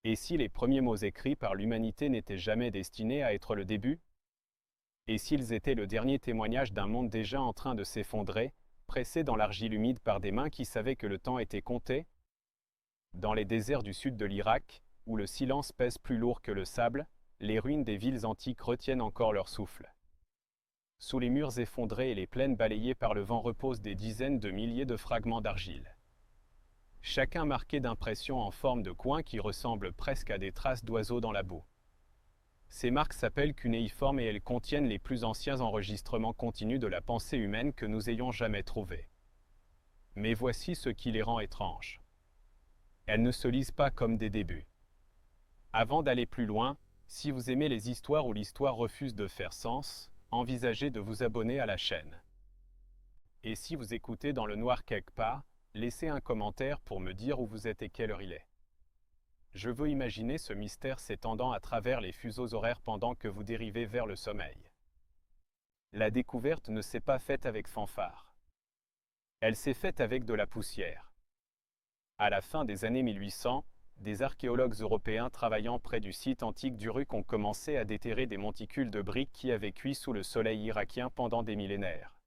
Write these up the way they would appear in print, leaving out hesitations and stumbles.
Et si les premiers mots écrits par l'humanité n'étaient jamais destinés à être le début? Et s'ils étaient le dernier témoignage d'un monde déjà en train de s'effondrer, pressé dans l'argile humide par des mains qui savaient que le temps était compté? Dans les déserts du sud de l'Irak, où le silence pèse plus lourd que le sable, les ruines des villes antiques retiennent encore leur souffle. Sous les murs effondrés et les plaines balayées par le vent reposent des dizaines de milliers de fragments d'argile. Chacun marqué d'impressions en forme de coins qui ressemblent presque à des traces d'oiseaux dans la boue. Ces marques s'appellent cunéiformes et elles contiennent les plus anciens enregistrements continus de la pensée humaine que nous ayons jamais trouvés. Mais voici ce qui les rend étranges. Elles ne se lisent pas comme des débuts. Avant d'aller plus loin, si vous aimez les histoires où l'histoire refuse de faire sens, envisagez de vous abonner à la chaîne. Et si vous écoutez dans le noir quelque part, laissez un commentaire pour me dire où vous êtes et quelle heure il est. Je veux imaginer ce mystère s'étendant à travers les fuseaux horaires pendant que vous dérivez vers le sommeil. La découverte ne s'est pas faite avec fanfare. Elle s'est faite avec de la poussière. À la fin des années 1800, des archéologues européens travaillant près du site antique d'Uruk ont commencé à déterrer des monticules de briques qui avaient cuit sous le soleil irakien pendant des millénaires.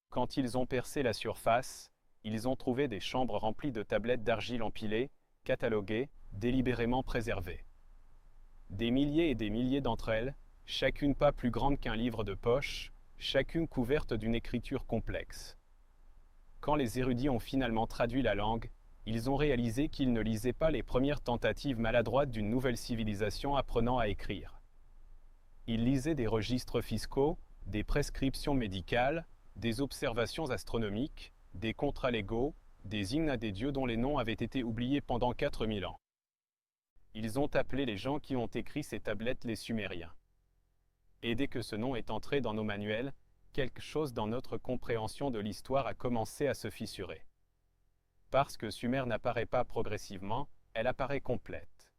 Quand ils ont percé la surface, ils ont trouvé des chambres remplies de tablettes d'argile empilées, cataloguées, délibérément préservées. Des milliers et des milliers d'entre elles, chacune pas plus grande qu'un livre de poche, chacune couverte d'une écriture complexe. Quand les érudits ont finalement traduit la langue, ils ont réalisé qu'ils ne lisaient pas les premières tentatives maladroites d'une nouvelle civilisation apprenant à écrire. Ils lisaient des registres fiscaux, des prescriptions médicales, des observations astronomiques, des contrats légaux, des hymnes à des dieux dont les noms avaient été oubliés pendant 4000 ans. Ils ont appelé les gens qui ont écrit ces tablettes les Sumériens. Et dès que ce nom est entré dans nos manuels, quelque chose dans notre compréhension de l'histoire a commencé à se fissurer. Parce que Sumer n'apparaît pas progressivement, elle apparaît complète.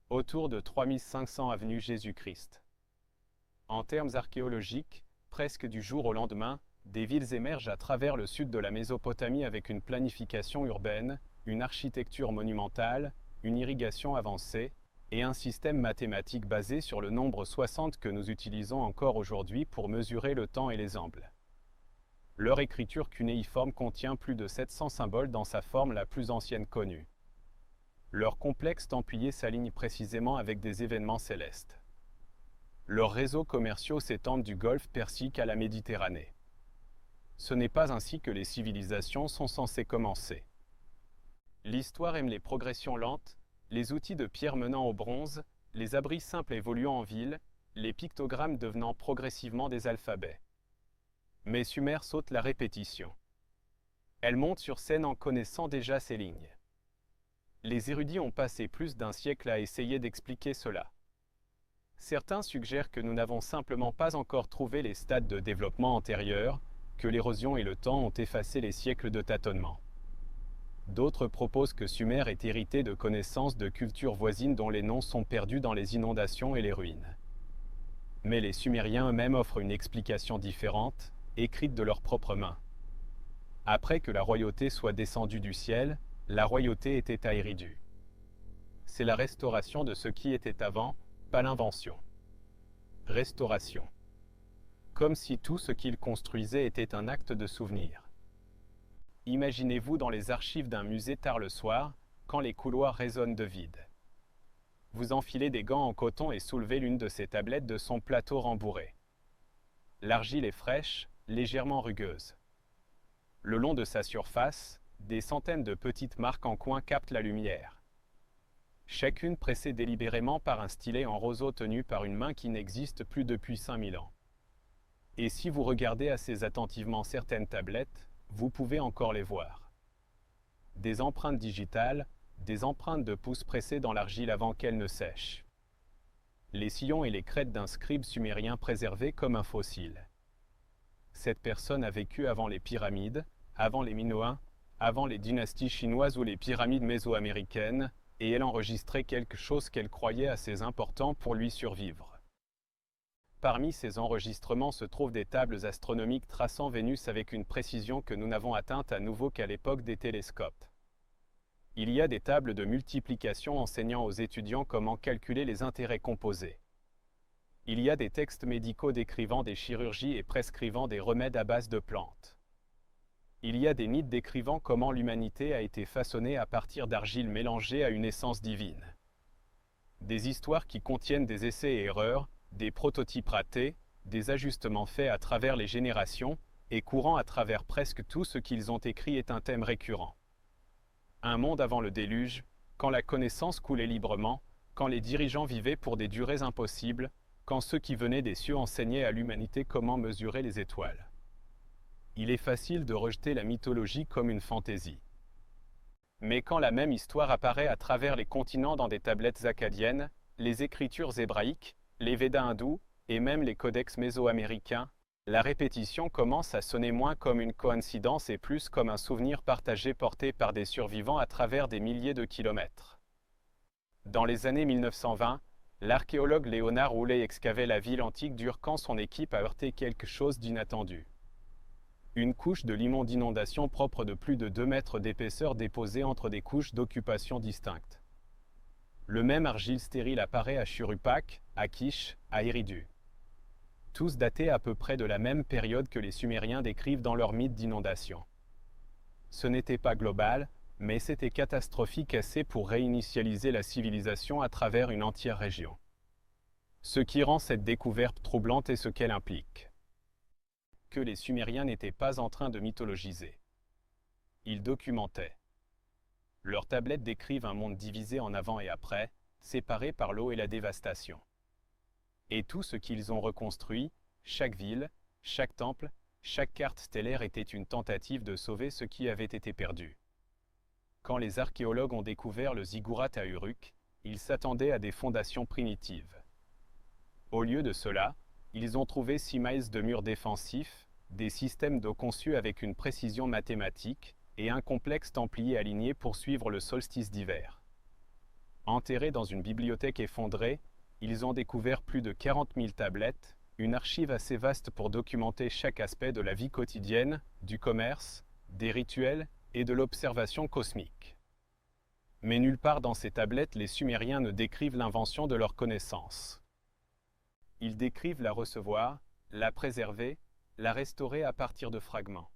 Autour de 3500 avenue Jésus-Christ. En termes archéologiques, presque du jour au lendemain, des villes émergent à travers le sud de la Mésopotamie avec une planification urbaine, une architecture monumentale, une irrigation avancée, et un système mathématique basé sur le nombre 60 que nous utilisons encore aujourd'hui pour mesurer le temps et les angles. Leur écriture cunéiforme contient plus de 700 symboles dans sa forme la plus ancienne connue. Leurs complexes templiers s'alignent précisément avec des événements célestes. Leurs réseaux commerciaux s'étendent du golfe Persique à la Méditerranée. Ce n'est pas ainsi que les civilisations sont censées commencer. L'histoire aime les progressions lentes, les outils de pierre menant au bronze, les abris simples évoluant en ville, les pictogrammes devenant progressivement des alphabets. Mais Sumer saute la répétition. Elle monte sur scène en connaissant déjà ces lignes. Les érudits ont passé plus d'un siècle à essayer d'expliquer cela. Certains suggèrent que nous n'avons simplement pas encore trouvé les stades de développement antérieurs, que l'érosion et le temps ont effacé les siècles de tâtonnement. D'autres proposent que Sumer est hérité de connaissances de cultures voisines dont les noms sont perdus dans les inondations et les ruines. Mais les Sumériens eux-mêmes offrent une explication différente, écrite de leurs propres mains. Après que la royauté soit descendue du ciel, la royauté était à Eridu. C'est la restauration de ce qui était avant, pas l'invention. Restauration. Comme si tout ce qu'ils construisaient était un acte de souvenir. Imaginez-vous dans les archives d'un musée tard le soir, quand les couloirs résonnent de vide. Vous enfilez des gants en coton et soulevez l'une de ces tablettes de son plateau rembourré. L'argile est fraîche, légèrement rugueuse. Le long de sa surface, des centaines de petites marques en coin captent la lumière. Chacune pressée délibérément par un stylet en roseau tenu par une main qui n'existe plus depuis 5000 ans. Et si vous regardez assez attentivement certaines tablettes, vous pouvez encore les voir. Des empreintes digitales, des empreintes de pouces pressées dans l'argile avant qu'elle ne sèche. Les sillons et les crêtes d'un scribe sumérien préservés comme un fossile. Cette personne a vécu avant les pyramides, avant les Minoens, avant les dynasties chinoises ou les pyramides mésoaméricaines, et elle enregistrait quelque chose qu'elle croyait assez important pour lui survivre. Parmi ces enregistrements se trouvent des tables astronomiques traçant Vénus avec une précision que nous n'avons atteinte à nouveau qu'à l'époque des télescopes. Il y a des tables de multiplication enseignant aux étudiants comment calculer les intérêts composés. Il y a des textes médicaux décrivant des chirurgies et prescrivant des remèdes à base de plantes. Il y a des mythes décrivant comment l'humanité a été façonnée à partir d'argile mélangée à une essence divine. Des histoires qui contiennent des essais et erreurs, des prototypes ratés, des ajustements faits à travers les générations, et courant à travers presque tout ce qu'ils ont écrit est un thème récurrent. Un monde avant le déluge, quand la connaissance coulait librement, quand les dirigeants vivaient pour des durées impossibles, quand ceux qui venaient des cieux enseignaient à l'humanité comment mesurer les étoiles. Il est facile de rejeter la mythologie comme une fantaisie. Mais quand la même histoire apparaît à travers les continents dans des tablettes akkadiennes, les écritures hébraïques, les Védas hindous et même les codex mésoaméricains, la répétition commence à sonner moins comme une coïncidence et plus comme un souvenir partagé porté par des survivants à travers des milliers de kilomètres. Dans les années 1920, l'archéologue Léonard Roulet excavait la ville antique d'Ur quand son équipe a heurté quelque chose d'inattendu. Une couche de limon d'inondation propre de plus de 2 mètres d'épaisseur déposée entre des couches d'occupation distinctes. Le même argile stérile apparaît à Churupak, à Kish, à Eridu. Tous datés à peu près de la même période que les Sumériens décrivent dans leur mythe d'inondation. Ce n'était pas global, mais c'était catastrophique assez pour réinitialiser la civilisation à travers une entière région. Ce qui rend cette découverte troublante est ce qu'elle implique. Que les Sumériens n'étaient pas en train de mythologiser. Ils documentaient. Leurs tablettes décrivent un monde divisé en avant et après, séparé par l'eau et la dévastation. Et tout ce qu'ils ont reconstruit, chaque ville, chaque temple, chaque carte stellaire était une tentative de sauver ce qui avait été perdu. Quand les archéologues ont découvert le ziggurat à Uruk, ils s'attendaient à des fondations primitives. Au lieu de cela, ils ont trouvé 6 miles de murs défensifs, des systèmes d'eau conçus avec une précision mathématique et un complexe templier aligné pour suivre le solstice d'hiver. Enterrés dans une bibliothèque effondrée, ils ont découvert plus de 40 000 tablettes, une archive assez vaste pour documenter chaque aspect de la vie quotidienne, du commerce, des rituels et de l'observation cosmique. Mais nulle part dans ces tablettes les Sumériens ne décrivent l'invention de leur connaissance. Ils décrivent la recevoir, la préserver, la restaurer à partir de fragments.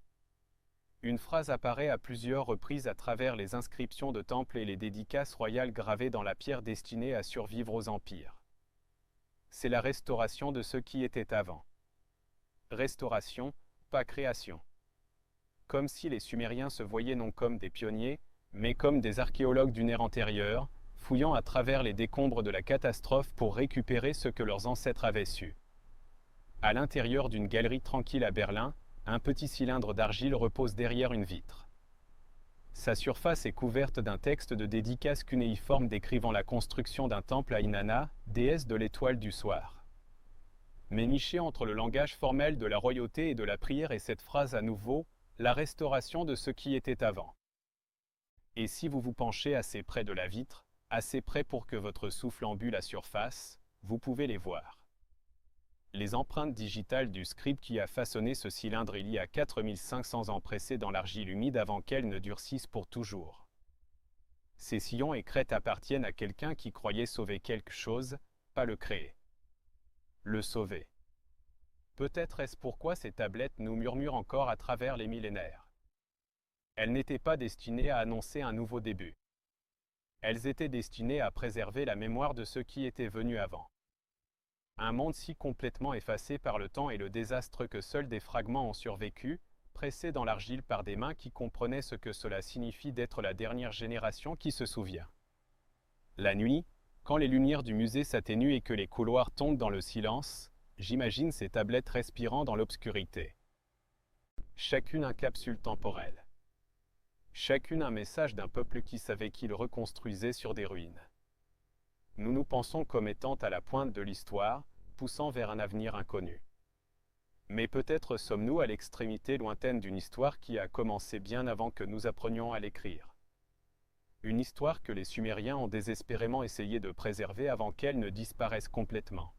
Une phrase apparaît à plusieurs reprises à travers les inscriptions de temples et les dédicaces royales gravées dans la pierre destinée à survivre aux empires. C'est la restauration de ce qui était avant. Restauration, pas création. Comme si les Sumériens se voyaient non comme des pionniers, mais comme des archéologues d'une ère antérieure, fouillant à travers les décombres de la catastrophe pour récupérer ce que leurs ancêtres avaient su. À l'intérieur d'une galerie tranquille à Berlin, un petit cylindre d'argile repose derrière une vitre. Sa surface est couverte d'un texte de dédicace cunéiforme décrivant la construction d'un temple à Inanna, déesse de l'étoile du soir. Mais niché entre le langage formel de la royauté et de la prière est cette phrase à nouveau, la restauration de ce qui était avant. Et si vous vous penchez assez près de la vitre, assez près pour que votre souffle embue la surface, vous pouvez les voir. Les empreintes digitales du scribe qui a façonné ce cylindre il y a 4500 ans pressé dans l'argile humide avant qu'elle ne durcisse pour toujours. Ces sillons et crêtes appartiennent à quelqu'un qui croyait sauver quelque chose, pas le créer. Le sauver. Peut-être est-ce pourquoi ces tablettes nous murmurent encore à travers les millénaires. Elles n'étaient pas destinées à annoncer un nouveau début. Elles étaient destinées à préserver la mémoire de ceux qui étaient venus avant. Un monde si complètement effacé par le temps et le désastre que seuls des fragments ont survécu, pressés dans l'argile par des mains qui comprenaient ce que cela signifie d'être la dernière génération qui se souvient. La nuit, quand les lumières du musée s'atténuent et que les couloirs tombent dans le silence, j'imagine ces tablettes respirant dans l'obscurité. Chacune un capsule temporelle. Chacune un message d'un peuple qui savait qu'il reconstruisait sur des ruines. Nous nous pensons comme étant à la pointe de l'histoire, poussant vers un avenir inconnu. Mais peut-être sommes-nous à l'extrémité lointaine d'une histoire qui a commencé bien avant que nous apprenions à l'écrire. Une histoire que les Sumériens ont désespérément essayé de préserver avant qu'elle ne disparaisse complètement.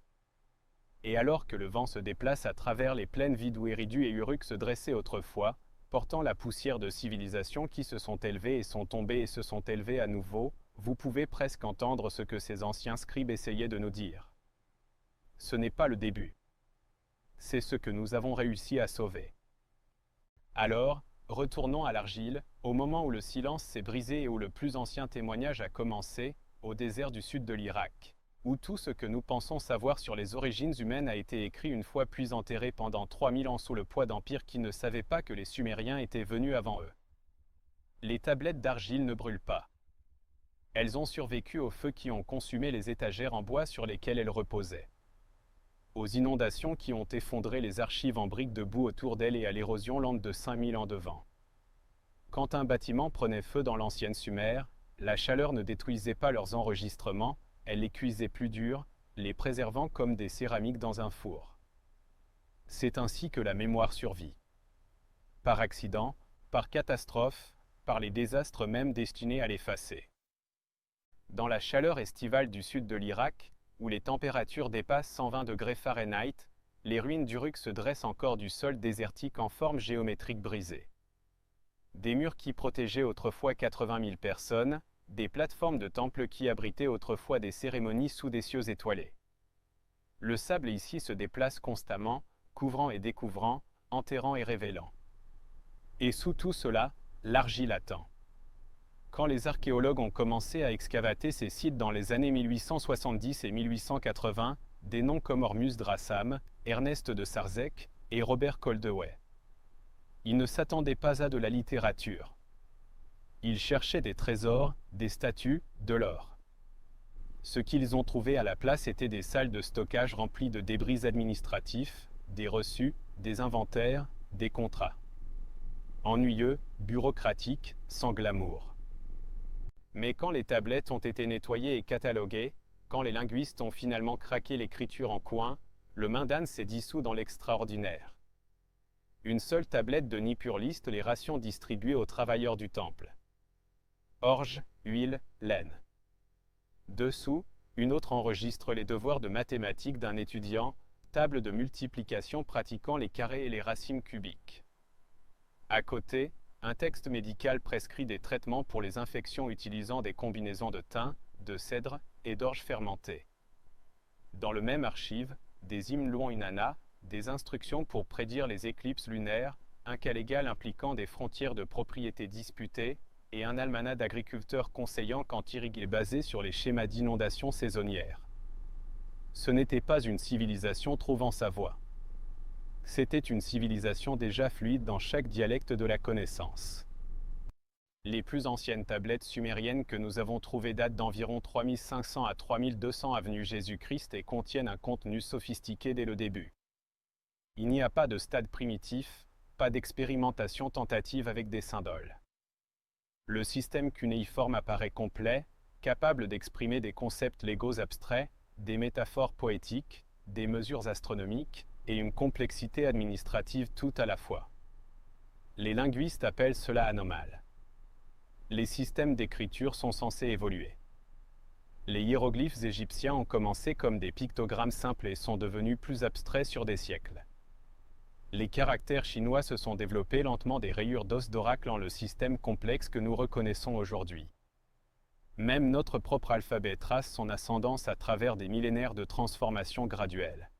Et alors que le vent se déplace à travers les plaines vides où Eridu et Uruk se dressaient autrefois, portant la poussière de civilisations qui se sont élevées et sont tombées et se sont élevées à nouveau, vous pouvez presque entendre ce que ces anciens scribes essayaient de nous dire. Ce n'est pas le début. C'est ce que nous avons réussi à sauver. Alors, retournons à l'argile, au moment où le silence s'est brisé et où le plus ancien témoignage a commencé, au désert du sud de l'Irak, où tout ce que nous pensons savoir sur les origines humaines a été écrit une fois puis enterré pendant 3000 ans sous le poids d'empires qui ne savaient pas que les Sumériens étaient venus avant eux. Les tablettes d'argile ne brûlent pas. Elles ont survécu aux feux qui ont consumé les étagères en bois sur lesquelles elles reposaient, aux inondations qui ont effondré les archives en briques de boue autour d'elles et à l'érosion lente de 5000 ans de vent. Quand un bâtiment prenait feu dans l'ancienne Sumer, la chaleur ne détruisait pas leurs enregistrements, elle les cuisait plus durs, les préservant comme des céramiques dans un four. C'est ainsi que la mémoire survit. Par accident, par catastrophe, par les désastres même destinés à l'effacer. Dans la chaleur estivale du sud de l'Irak, où les températures dépassent 120 degrés Fahrenheit, les ruines d'Uruk se dressent encore du sol désertique en forme géométrique brisée. Des murs qui protégeaient autrefois 80 000 personnes, des plateformes de temples qui abritaient autrefois des cérémonies sous des cieux étoilés. Le sable ici se déplace constamment, couvrant et découvrant, enterrant et révélant. Et sous tout cela, l'argile attend. Quand les archéologues ont commencé à excavater ces sites dans les années 1870 et 1880, des noms comme Ormus Drassam, Ernest de Sarzec et Robert Koldewey. Ils ne s'attendaient pas à de la littérature. Ils cherchaient des trésors, des statues, de l'or. Ce qu'ils ont trouvé à la place étaient des salles de stockage remplies de débris administratifs, des reçus, des inventaires, des contrats. Ennuyeux, bureaucratiques, sans glamour. Mais quand les tablettes ont été nettoyées et cataloguées, quand les linguistes ont finalement craqué l'écriture en coin, le Mindan s'est dissous dans l'extraordinaire. Une seule tablette de Nippur liste les rations distribuées aux travailleurs du temple. Orge, huile, laine. Dessous, une autre enregistre les devoirs de mathématiques d'un étudiant, table de multiplication pratiquant les carrés et les racines cubiques. À côté, un texte médical prescrit des traitements pour les infections utilisant des combinaisons de thym, de cèdre et d'orge fermentée. Dans le même archive, des hymnes louant Inanna, des instructions pour prédire les éclipses lunaires, un cas légal impliquant des frontières de propriété disputées, et un almanach d'agriculteurs conseillant quand irriguer basé sur les schémas d'inondation saisonnières. Ce n'était pas une civilisation trouvant sa voie. C'était une civilisation déjà fluide dans chaque dialecte de la connaissance. Les plus anciennes tablettes sumériennes que nous avons trouvées datent d'environ 3500 à 3200 avenue Jésus-Christ et contiennent un contenu sophistiqué dès le début. Il n'y a pas de stade primitif, pas d'expérimentation tentative avec des symboles. Le système cunéiforme apparaît complet, capable d'exprimer des concepts légaux abstraits, des métaphores poétiques, des mesures astronomiques, et une complexité administrative tout à la fois. Les linguistes appellent cela anormal. Les systèmes d'écriture sont censés évoluer. Les hiéroglyphes égyptiens ont commencé comme des pictogrammes simples et sont devenus plus abstraits sur des siècles. Les caractères chinois se sont développés lentement des rayures d'os d'oracle en le système complexe que nous reconnaissons aujourd'hui. Même notre propre alphabet trace son ascendance à travers des millénaires de transformations graduelles.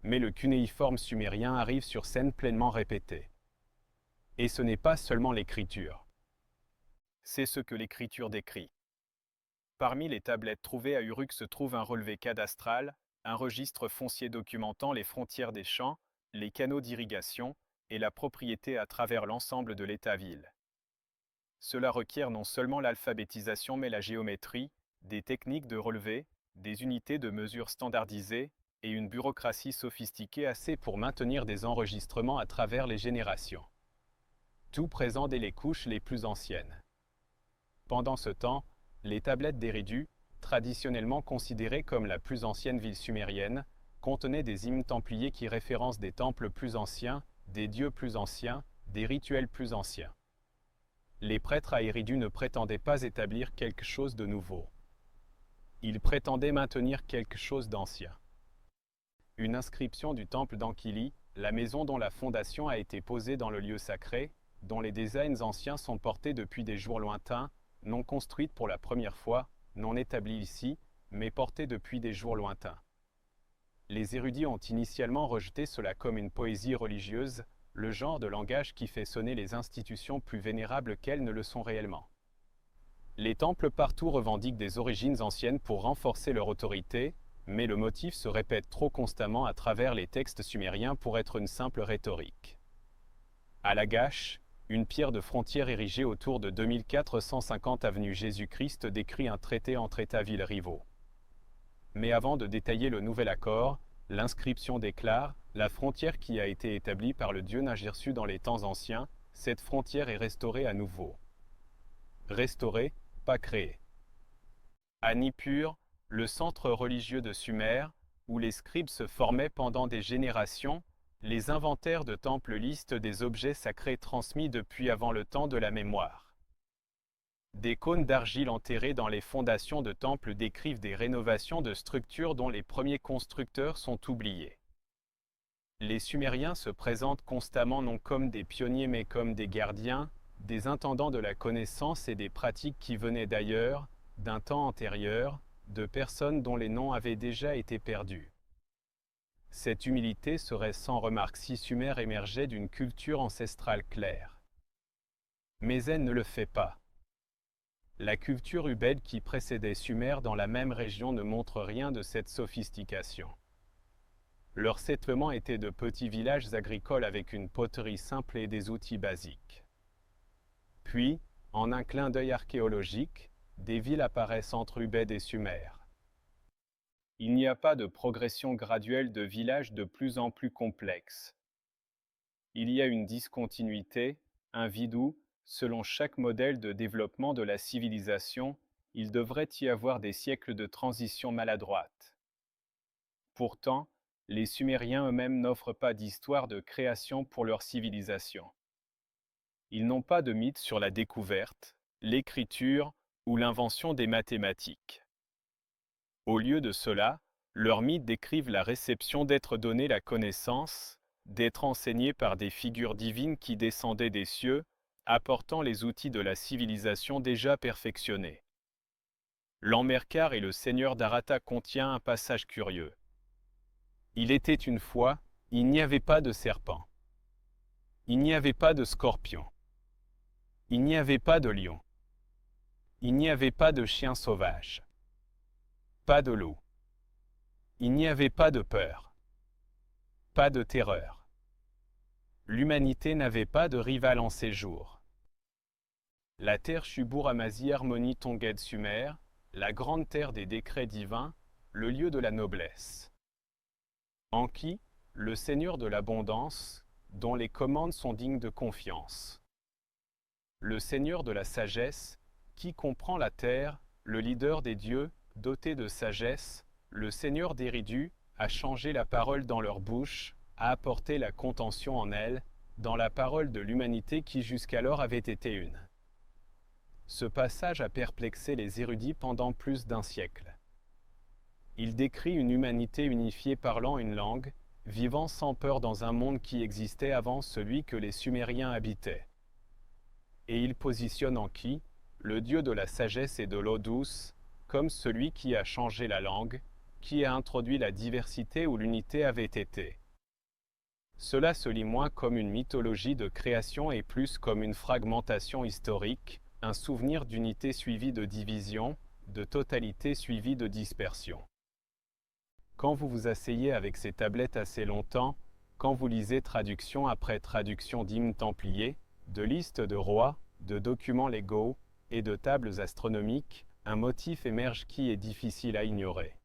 Mais le cunéiforme sumérien arrive sur scène pleinement répété. Et ce n'est pas seulement l'écriture. C'est ce que l'écriture décrit. Parmi les tablettes trouvées à Uruk se trouve un relevé cadastral, un registre foncier documentant les frontières des champs, les canaux d'irrigation et la propriété à travers l'ensemble de l'État-ville. Cela requiert non seulement l'alphabétisation mais la géométrie, des techniques de relevé, des unités de mesure standardisées, et une bureaucratie sophistiquée assez pour maintenir des enregistrements à travers les générations. Tout présent dès les couches les plus anciennes. Pendant ce temps, les tablettes d'Éridu, traditionnellement considérées comme la plus ancienne ville sumérienne, contenaient des hymnes templiers qui référencent des temples plus anciens, des dieux plus anciens, des rituels plus anciens. Les prêtres à Eridu ne prétendaient pas établir quelque chose de nouveau. Ils prétendaient maintenir quelque chose d'ancien. Une inscription du temple d'Ankili, la maison dont la fondation a été posée dans le lieu sacré, dont les designs anciens sont portés depuis des jours lointains, non construite pour la première fois, non établie ici, mais portée depuis des jours lointains. Les érudits ont initialement rejeté cela comme une poésie religieuse, le genre de langage qui fait sonner les institutions plus vénérables qu'elles ne le sont réellement. Les temples partout revendiquent des origines anciennes pour renforcer leur autorité, mais le motif se répète trop constamment à travers les textes sumériens pour être une simple rhétorique. À Lagash, une pierre de frontière érigée autour de 2450 avenue Jésus-Christ décrit un traité entre États-villes rivaux. Mais avant de détailler le nouvel accord, l'inscription déclare « La frontière qui a été établie par le dieu Nagirsu dans les temps anciens, cette frontière est restaurée à nouveau. » Restaurée, pas créée. À Nippur, le centre religieux de Sumer, où les scribes se formaient pendant des générations, les inventaires de temples listent des objets sacrés transmis depuis avant le temps de la mémoire. Des cônes d'argile enterrés dans les fondations de temples décrivent des rénovations de structures dont les premiers constructeurs sont oubliés. Les Sumériens se présentent constamment non comme des pionniers mais comme des gardiens, des intendants de la connaissance et des pratiques qui venaient d'ailleurs, d'un temps antérieur, de personnes dont les noms avaient déjà été perdus. Cette humilité serait sans remarque si Sumer émergeait d'une culture ancestrale claire. Mais elle ne le fait pas. La culture ubède qui précédait Sumer dans la même région ne montre rien de cette sophistication. Leurs settlements étaient de petits villages agricoles avec une poterie simple et des outils basiques. Puis, en un clin d'œil archéologique, des villes apparaissent entre Ubed et Sumer. Il n'y a pas de progression graduelle de villages de plus en plus complexes. Il y a une discontinuité, un vide-où, selon chaque modèle de développement de la civilisation, il devrait y avoir des siècles de transition maladroite. Pourtant, les Sumériens eux-mêmes n'offrent pas d'histoire de création pour leur civilisation. Ils n'ont pas de mythe sur la découverte, l'écriture ou l'invention des mathématiques. Au lieu de cela, leurs mythes décrivent la réception d'être donné la connaissance, d'être enseigné par des figures divines qui descendaient des cieux, apportant les outils de la civilisation déjà perfectionnés. L'Ammerkar et le seigneur d'Arata contient un passage curieux. Il était une fois, il n'y avait pas de serpent. Il n'y avait pas de scorpion. Il n'y avait pas de lion. Il n'y avait pas de chien sauvage. Pas de loup. Il n'y avait pas de peur. Pas de terreur. L'humanité n'avait pas de rival en séjour. La terre Shubur-Amazi harmonie Tonged Sumer, la grande terre des décrets divins, le lieu de la noblesse. Enki, le seigneur de l'abondance, dont les commandes sont dignes de confiance. Le seigneur de la sagesse, qui comprend la terre, le leader des dieux, doté de sagesse, le seigneur d'Éridu, a changé la parole dans leur bouche, a apporté la contention en elle, dans la parole de l'humanité qui jusqu'alors avait été une. Ce passage a perplexé les érudits pendant plus d'un siècle. Il décrit une humanité unifiée parlant une langue, vivant sans peur dans un monde qui existait avant celui que les Sumériens habitaient. Et il positionne Enki, le dieu de la sagesse et de l'eau douce, comme celui qui a changé la langue, qui a introduit la diversité où l'unité avait été. Cela se lit moins comme une mythologie de création et plus comme une fragmentation historique, un souvenir d'unité suivi de division, de totalité suivi de dispersion. Quand vous vous asseyez avec ces tablettes assez longtemps, quand vous lisez traduction après traduction d'hymnes templiers, de listes de rois, de documents légaux et de tables astronomiques, un motif émerge qui est difficile à ignorer.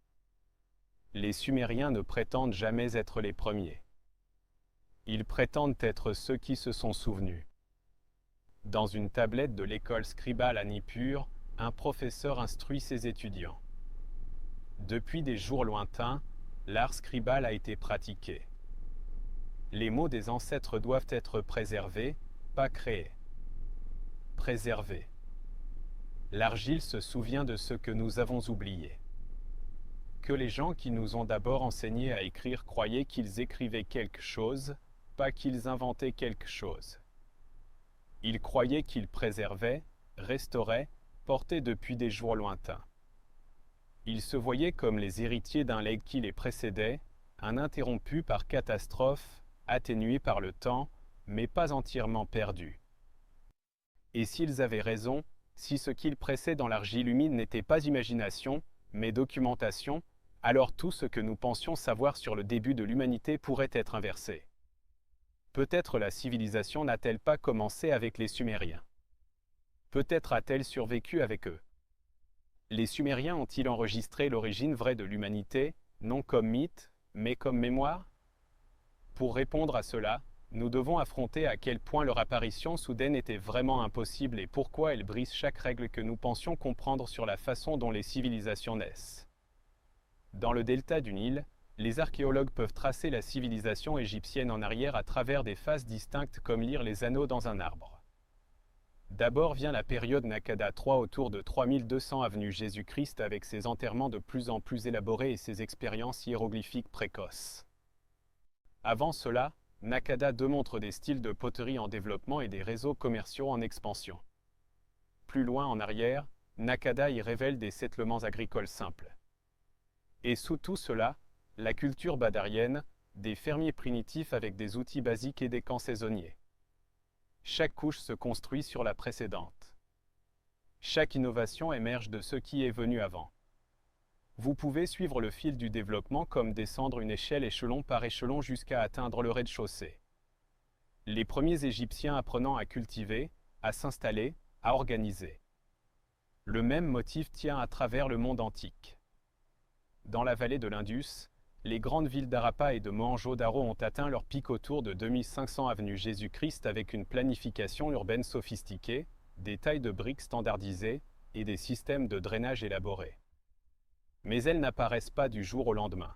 Les Sumériens ne prétendent jamais être les premiers. Ils prétendent être ceux qui se sont souvenus. Dans une tablette de l'école scribale à Nippur, un professeur instruit ses étudiants. Depuis des jours lointains, l'art scribal a été pratiqué. Les mots des ancêtres doivent être préservés, pas créés. Préservés. L'argile se souvient de ce que nous avons oublié. Que les gens qui nous ont d'abord enseigné à écrire croyaient qu'ils écrivaient quelque chose, pas qu'ils inventaient quelque chose. Ils croyaient qu'ils préservaient, restauraient, portaient depuis des jours lointains. Ils se voyaient comme les héritiers d'un legs qui les précédait, ininterrompu par catastrophe, atténué par le temps, mais pas entièrement perdu. Et s'ils avaient raison, si ce qu'ils pressaient dans l'argile humide n'était pas imagination, mais documentation, alors tout ce que nous pensions savoir sur le début de l'humanité pourrait être inversé. Peut-être la civilisation n'a-t-elle pas commencé avec les Sumériens. Peut-être a-t-elle survécu avec eux. Les Sumériens ont-ils enregistré l'origine vraie de l'humanité, non comme mythe, mais comme mémoire? Pour répondre à cela, nous devons affronter à quel point leur apparition soudaine était vraiment impossible et pourquoi elle brise chaque règle que nous pensions comprendre sur la façon dont les civilisations naissent. Dans le delta du Nil, les archéologues peuvent tracer la civilisation égyptienne en arrière à travers des phases distinctes comme lire les anneaux dans un arbre. D'abord vient la période Naqada III autour de 3200 avenue Jésus-Christ avec ses enterrements de plus en plus élaborés et ses expériences hiéroglyphiques précoces. Avant cela, Naqada II montre des styles de poterie en développement et des réseaux commerciaux en expansion. Plus loin en arrière, Naqada y révèle des settlements agricoles simples. Et sous tout cela, la culture badarienne, des fermiers primitifs avec des outils basiques et des camps saisonniers. Chaque couche se construit sur la précédente. Chaque innovation émerge de ce qui est venu avant. Vous pouvez suivre le fil du développement comme descendre une échelle échelon par échelon jusqu'à atteindre le rez-de-chaussée. Les premiers Égyptiens apprenant à cultiver, à s'installer, à organiser. Le même motif tient à travers le monde antique. Dans la vallée de l'Indus, les grandes villes d'Harappa et de Mohenjo-Daro ont atteint leur pic autour de 2500 avenue Jésus-Christ avec une planification urbaine sophistiquée, des tailles de briques standardisées et des systèmes de drainage élaborés. Mais elles n'apparaissent pas du jour au lendemain.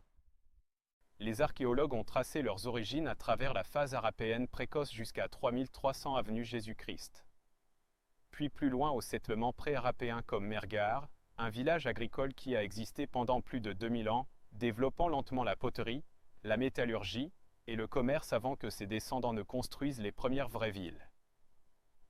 Les archéologues ont tracé leurs origines à travers la phase harapéenne précoce jusqu'à 3300 avenue Jésus-Christ. Puis plus loin au settlement pré-harapéen comme Mergar, un village agricole qui a existé pendant plus de 2000 ans, développant lentement la poterie, la métallurgie et le commerce avant que ses descendants ne construisent les premières vraies villes.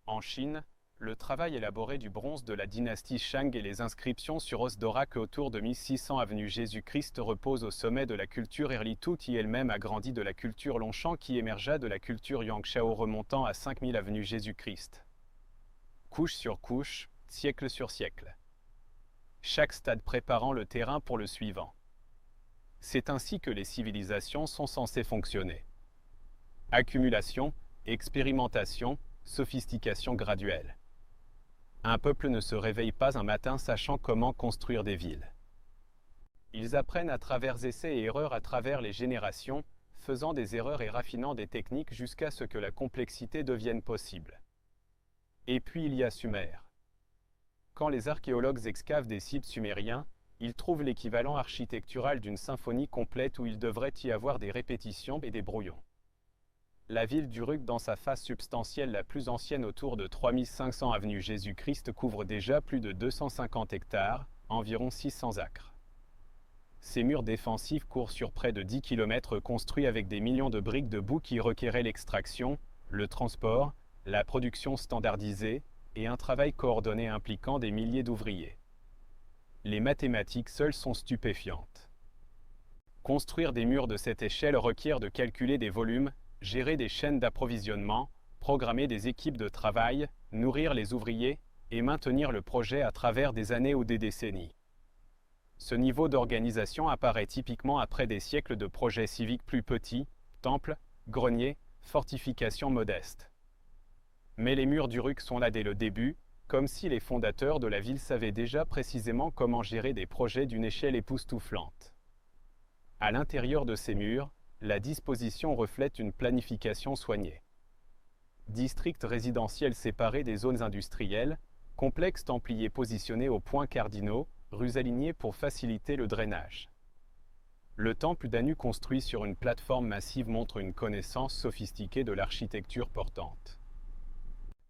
En Chine, le travail élaboré du bronze de la dynastie Shang et les inscriptions sur os d'Orak autour de 1600 avenue Jésus-Christ reposent au sommet de la culture Erlitou qui elle-même a grandi de la culture Longshan qui émergea de la culture Yangshao remontant à 5000 avenue Jésus-Christ. Couche sur couche, siècle sur siècle. Chaque stade préparant le terrain pour le suivant. C'est ainsi que les civilisations sont censées fonctionner. Accumulation, expérimentation, sophistication graduelle. Un peuple ne se réveille pas un matin sachant comment construire des villes. Ils apprennent à travers essais et erreurs à travers les générations, faisant des erreurs et raffinant des techniques jusqu'à ce que la complexité devienne possible. Et puis il y a Sumer. Quand les archéologues excavent des sites sumériens, ils trouvent l'équivalent architectural d'une symphonie complète où il devrait y avoir des répétitions et des brouillons. La ville d'Uruk, dans sa face substantielle la plus ancienne autour de 3500 avenue Jésus-Christ, couvre déjà plus de 250 hectares, environ 600 acres. Ces murs défensifs courent sur près de 10 km construits avec des millions de briques de boue qui requéraient l'extraction, le transport, la production standardisée et un travail coordonné impliquant des milliers d'ouvriers. Les mathématiques seules sont stupéfiantes. Construire des murs de cette échelle requiert de calculer des volumes, gérer des chaînes d'approvisionnement, programmer des équipes de travail, nourrir les ouvriers et maintenir le projet à travers des années ou des décennies. Ce niveau d'organisation apparaît typiquement après des siècles de projets civiques plus petits, temples, greniers, fortifications modestes. Mais les murs d'Uruk sont là dès le début, comme si les fondateurs de la ville savaient déjà précisément comment gérer des projets d'une échelle époustouflante. À l'intérieur de ces murs, la disposition reflète une planification soignée. Districts résidentiels séparés des zones industrielles, complexes templiers positionnés aux points cardinaux, rues alignées pour faciliter le drainage. Le temple d'Anu construit sur une plateforme massive montre une connaissance sophistiquée de l'architecture portante.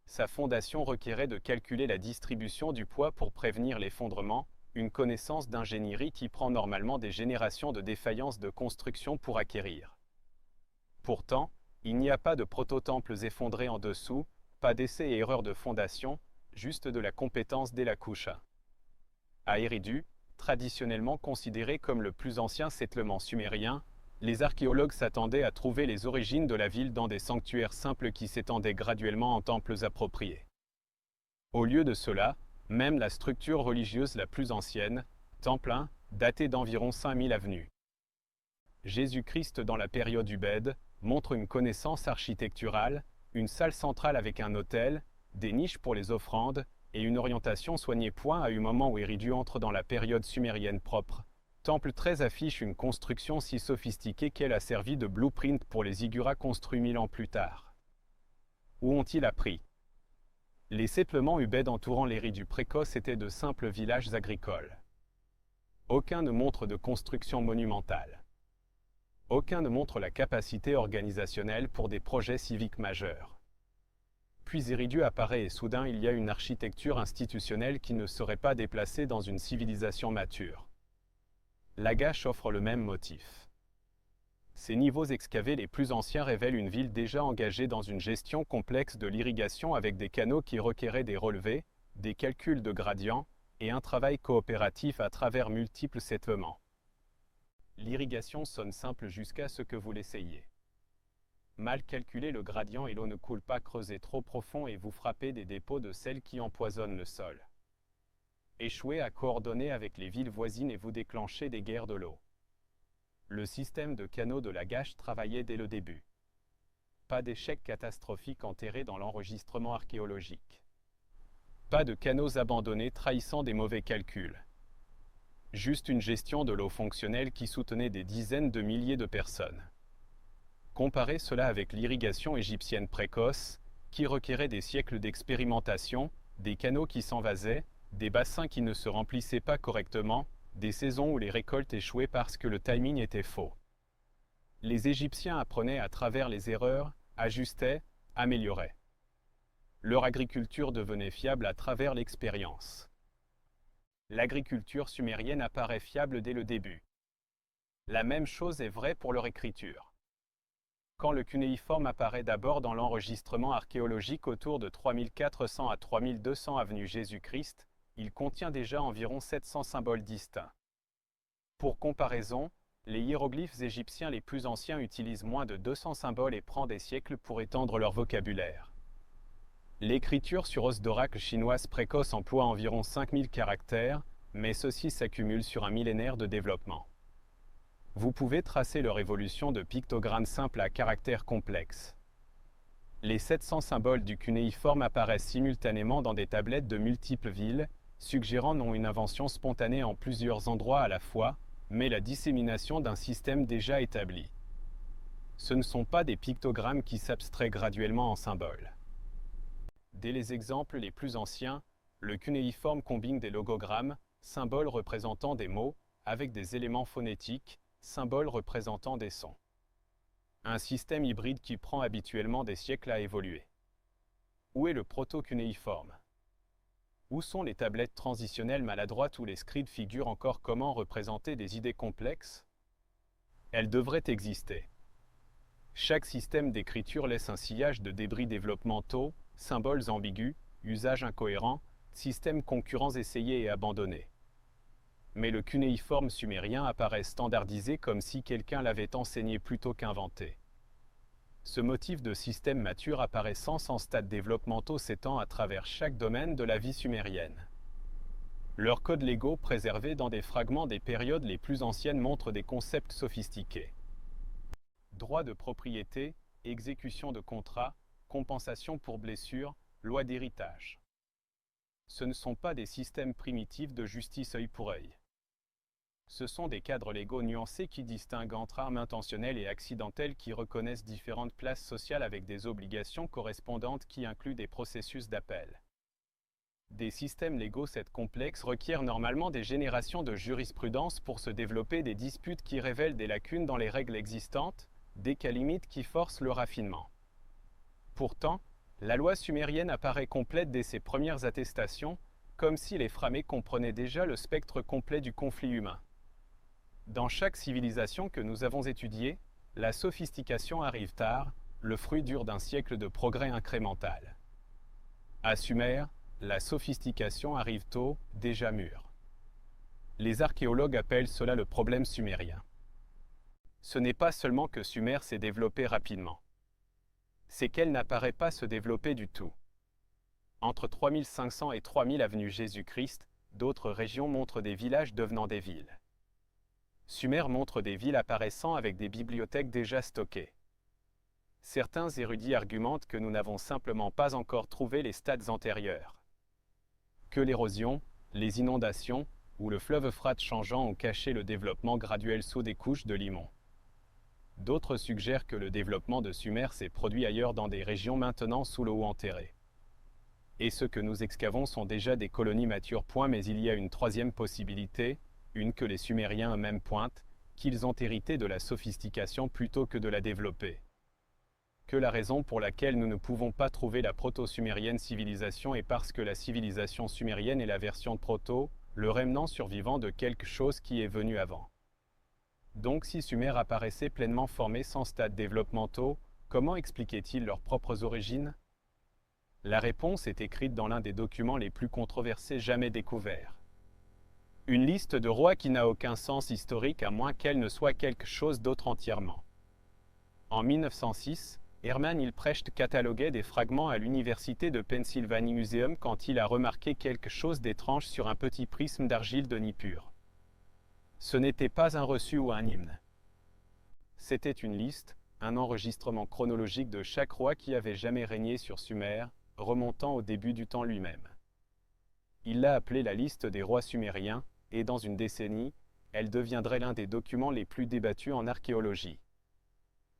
Sa fondation requérait de calculer la distribution du poids pour prévenir l'effondrement, une connaissance d'ingénierie qui prend normalement des générations de défaillances de construction pour acquérir. Pourtant, Il n'y a pas de proto-temples effondrés en dessous, pas d'essais et erreurs de fondation, juste de la compétence dès la couche. À Eridu, traditionnellement considéré comme le plus ancien settlement sumérien, les archéologues s'attendaient à trouver les origines de la ville dans des sanctuaires simples qui s'étendaient graduellement en temples appropriés. Au lieu de cela, même la structure religieuse la plus ancienne, Temple I, datée d'environ 5000 avenues. Jésus-Christ dans la période Ubède montre une connaissance architecturale, une salle centrale avec un autel, des niches pour les offrandes, et une orientation soignée point à un moment où Eridu entre dans la période sumérienne propre. Temple 13 affiche une construction si sophistiquée qu'elle a servi de blueprint pour les ziggurat construits 1000 ans plus tard. Où ont-ils appris? Les settlements Ubède entourant l'Eridu précoce étaient de simples villages agricoles. Aucun ne montre de construction monumentale. Aucun ne montre la capacité organisationnelle pour des projets civiques majeurs. Puis Eridu apparaît et soudain il y a une architecture institutionnelle qui ne serait pas déplacée dans une civilisation mature. Lagash offre le même motif. Ces niveaux excavés les plus anciens révèlent une ville déjà engagée dans une gestion complexe de l'irrigation avec des canaux qui requéraient des relevés, des calculs de gradients et un travail coopératif à travers multiples settlements. L'irrigation sonne simple jusqu'à ce que vous l'essayiez. Mal calculer le gradient et l'eau ne coule pas, creusez trop profond et vous frappez des dépôts de sel qui empoisonnent le sol. Échouez à coordonner avec les villes voisines et vous déclenchez des guerres de l'eau. Le système de canaux de Lagash travaillait dès le début. Pas d'échec catastrophique enterré dans l'enregistrement archéologique. Pas de canaux abandonnés trahissant des mauvais calculs. Juste une gestion de l'eau fonctionnelle qui soutenait des dizaines de milliers de personnes. Comparez cela avec l'irrigation égyptienne précoce, qui requérait des siècles d'expérimentation, des canaux qui s'envasaient, des bassins qui ne se remplissaient pas correctement, des saisons où les récoltes échouaient parce que le timing était faux. Les Égyptiens apprenaient à travers les erreurs, ajustaient, amélioraient. Leur agriculture devenait fiable à travers l'expérience. L'agriculture sumérienne apparaît fiable dès le début. La même chose est vraie pour leur écriture. Quand le cunéiforme apparaît d'abord dans l'enregistrement archéologique autour de 3400 à 3200 avenue Jésus-Christ, il contient déjà environ 700 symboles distincts. Pour comparaison, les hiéroglyphes égyptiens les plus anciens utilisent moins de 200 symboles et prend des siècles pour étendre leur vocabulaire. L'écriture sur os d'oracle chinoise précoce emploie environ 5000 caractères, mais ceux-ci s'accumulent sur un millénaire de développement. Vous pouvez tracer leur évolution de pictogrammes simples à caractères complexes. Les 700 symboles du cunéiforme apparaissent simultanément dans des tablettes de multiples villes, suggérant non une invention spontanée en plusieurs endroits à la fois, mais la dissémination d'un système déjà établi. Ce ne sont pas des pictogrammes qui s'abstraient graduellement en symboles. Dès les exemples les plus anciens, le cunéiforme combine des logogrammes, symboles représentant des mots, avec des éléments phonétiques, symboles représentant des sons. Un système hybride qui prend habituellement des siècles à évoluer. Où est le proto-cunéiforme? Où sont les tablettes transitionnelles maladroites où les scribes figurent encore comment représenter des idées complexes? Elles devraient exister. Chaque système d'écriture laisse un sillage de débris développementaux, symboles ambigus, usages incohérents, systèmes concurrents essayés et abandonnés. Mais le cunéiforme sumérien apparaît standardisé comme si quelqu'un l'avait enseigné plutôt qu'inventé. Ce motif de système mature apparaissant sans stades développementaux s'étend à travers chaque domaine de la vie sumérienne. Leurs codes légaux préservés dans des fragments des périodes les plus anciennes montrent des concepts sophistiqués. Droit de propriété, exécution de contrat, compensation pour blessure, loi d'héritage. Ce ne sont pas des systèmes primitifs de justice œil pour œil. Ce sont des cadres légaux nuancés qui distinguent entre armes intentionnelles et accidentelles qui reconnaissent différentes classes sociales avec des obligations correspondantes qui incluent des processus d'appel. Des systèmes légaux cette complexes requièrent normalement des générations de jurisprudence pour se développer des disputes qui révèlent des lacunes dans les règles existantes, des cas limites qui forcent le raffinement. Pourtant, la loi sumérienne apparaît complète dès ses premières attestations, comme si les Framés comprenaient déjà le spectre complet du conflit humain. Dans chaque civilisation que nous avons étudiée, la sophistication arrive tard, le fruit dur d'un siècle de progrès incrémental. À Sumer, la sophistication arrive tôt, déjà mûre. Les archéologues appellent cela le problème sumérien. Ce n'est pas seulement que Sumer s'est développée rapidement. C'est qu'elle n'apparaît pas se développer du tout. Entre 3500 et 3000 avenue Jésus-Christ, d'autres régions montrent des villages devenant des villes. Sumer montre des villes apparaissant avec des bibliothèques déjà stockées. Certains érudits argumentent que nous n'avons simplement pas encore trouvé les stades antérieurs. Que l'érosion, les inondations ou le fleuve Euphrate changeant ont caché le développement graduel sous des couches de limon. D'autres suggèrent que le développement de Sumer s'est produit ailleurs dans des régions maintenant sous l'eau enterrées. Et ce que nous excavons sont déjà des colonies matures. Mais il y a une troisième possibilité, une que les Sumériens eux-mêmes pointent, qu'ils ont hérité de la sophistication plutôt que de la développer. Que la raison pour laquelle nous ne pouvons pas trouver la proto-sumérienne civilisation est parce que la civilisation sumérienne est la version proto, le remnant survivant de quelque chose qui est venu avant. Donc si Sumer apparaissait pleinement formé sans stades développementaux, comment expliquait-il leurs propres origines? La réponse est écrite dans l'un des documents les plus controversés jamais découverts. Une liste de rois qui n'a aucun sens historique à moins qu'elle ne soit quelque chose d'autre entièrement. En 1906, Hermann Hilprecht cataloguait des fragments à l'université de Pennsylvanie Museum quand il a remarqué quelque chose d'étrange sur un petit prisme d'argile de Nippur. Ce n'était pas un reçu ou un hymne. C'était une liste, un enregistrement chronologique de chaque roi qui avait jamais régné sur Sumer, remontant au début du temps lui-même. Il l'a appelée la liste des rois sumériens, et dans une décennie, elle deviendrait l'un des documents les plus débattus en archéologie.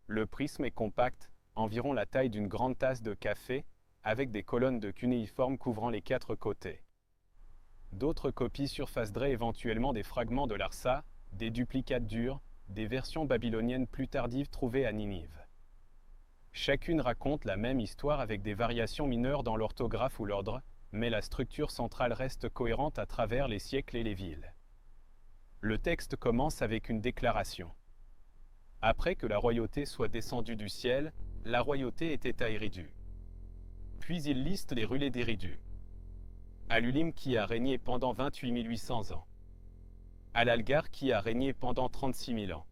Le prisme est compact, environ la taille d'une grande tasse de café, avec des colonnes de cunéiforme couvrant les 4 côtés. D'autres copies surfaceraient éventuellement des fragments de Larsa, des duplicates durs, des versions babyloniennes plus tardives trouvées à Ninive. Chacune raconte la même histoire avec des variations mineures dans l'orthographe ou l'ordre, mais la structure centrale reste cohérente à travers les siècles et les villes. Le texte commence avec une déclaration. Après que la royauté soit descendue du ciel, la royauté était à Eridu. Puis il liste les relais d'Eridu. Alulim qui a régné pendant 28 800 ans. Alalgar qui a régné pendant 36 000 ans.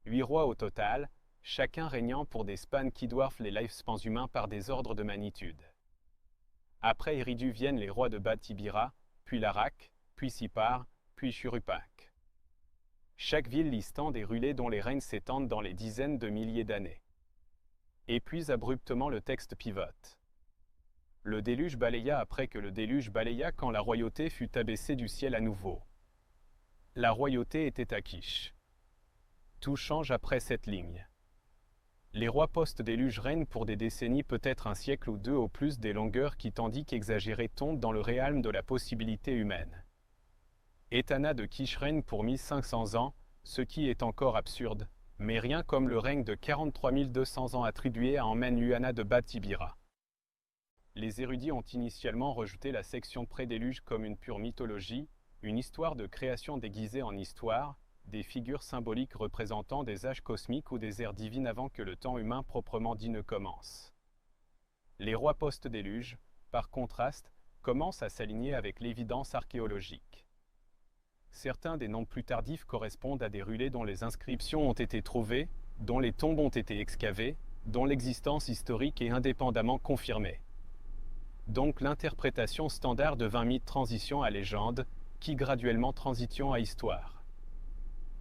8 rois au total, chacun régnant pour des spans qui dwarfent les lifespans humains par des ordres de magnitude. Après Eridu viennent les rois de Bat-Tibira, puis Larak, puis Sipar, puis Churupak. Chaque ville listant des relais dont les règnes s'étendent dans les dizaines de milliers d'années. Et puis abruptement le texte pivote. Le déluge balaya après que le déluge balaya quand la royauté fut abaissée du ciel à nouveau. La royauté était à Kish. Tout change après cette ligne. Les rois post-déluge règnent pour des décennies, peut-être un siècle ou deux au plus, des longueurs qui tandis qu'exagérées tombent dans le réalme de la possibilité humaine. Etana de Kish règne pour 1500 ans, ce qui est encore absurde, mais rien comme le règne de 43 200 ans attribué à Emmen-Luana de Bat-Tibira. Les érudits ont initialement rejeté la section pré-déluge comme une pure mythologie, une histoire de création déguisée en histoire, des figures symboliques représentant des âges cosmiques ou des ères divines avant que le temps humain proprement dit ne commence. Les rois post-déluge, par contraste, commencent à s'aligner avec l'évidence archéologique. Certains des noms plus tardifs correspondent à des relais dont les inscriptions ont été trouvées, dont les tombes ont été excavées, dont l'existence historique est indépendamment confirmée. Donc l'interprétation standard devint mythe transition à légende, qui graduellement transition à histoire.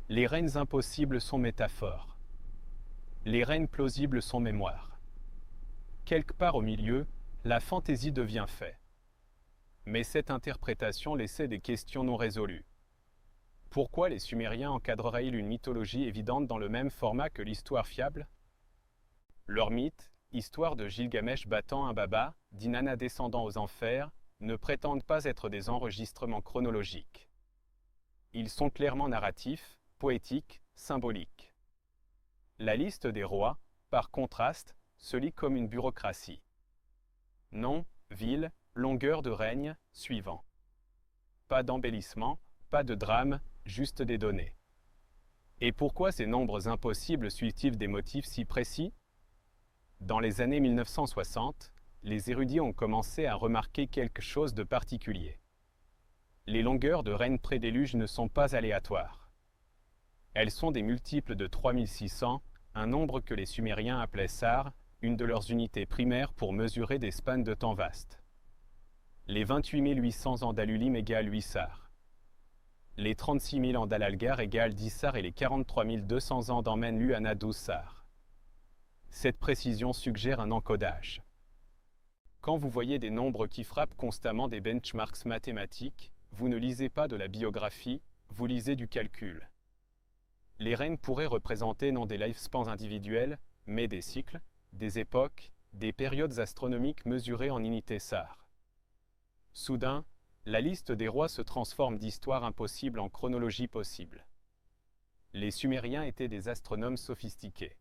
Les règnes impossibles sont métaphores. Les règnes plausibles sont mémoire. Quelque part au milieu, la fantaisie devient fait. Mais cette interprétation laissait des questions non résolues. Pourquoi les Sumériens encadreraient-ils une mythologie évidente dans le même format que l'histoire fiable? Leur mythe, histoire de Gilgamesh battant un baba, d'Inanna descendant aux enfers, ne prétendent pas être des enregistrements chronologiques. Ils sont clairement narratifs, poétiques, symboliques. La liste des rois, par contraste, se lit comme une bureaucratie. Nom, ville, longueur de règne, suivant. Pas d'embellissement, pas de drame, juste des données. Et pourquoi ces nombres impossibles suivent-ils des motifs si précis? Dans les années 1960, les érudits ont commencé à remarquer quelque chose de particulier. Les longueurs de règne pré-déluge ne sont pas aléatoires. Elles sont des multiples de 3600, un nombre que les Sumériens appelaient sar, une de leurs unités primaires pour mesurer des spans de temps vastes. Les 28 800 ans d'Alulim égale 8 sars. Les 36 000 ans d'Al-Algar égale 10 sars et les 43 200 ans d'Ammen-Luana 12 sars. Cette précision suggère un encodage. Quand vous voyez des nombres qui frappent constamment des benchmarks mathématiques, vous ne lisez pas de la biographie, vous lisez du calcul. Les règnes pourraient représenter non des lifespans individuels, mais des cycles, des époques, des périodes astronomiques mesurées en unités sars. Soudain, la liste des rois se transforme d'histoire impossible en chronologie possible. Les Sumériens étaient des astronomes sophistiqués.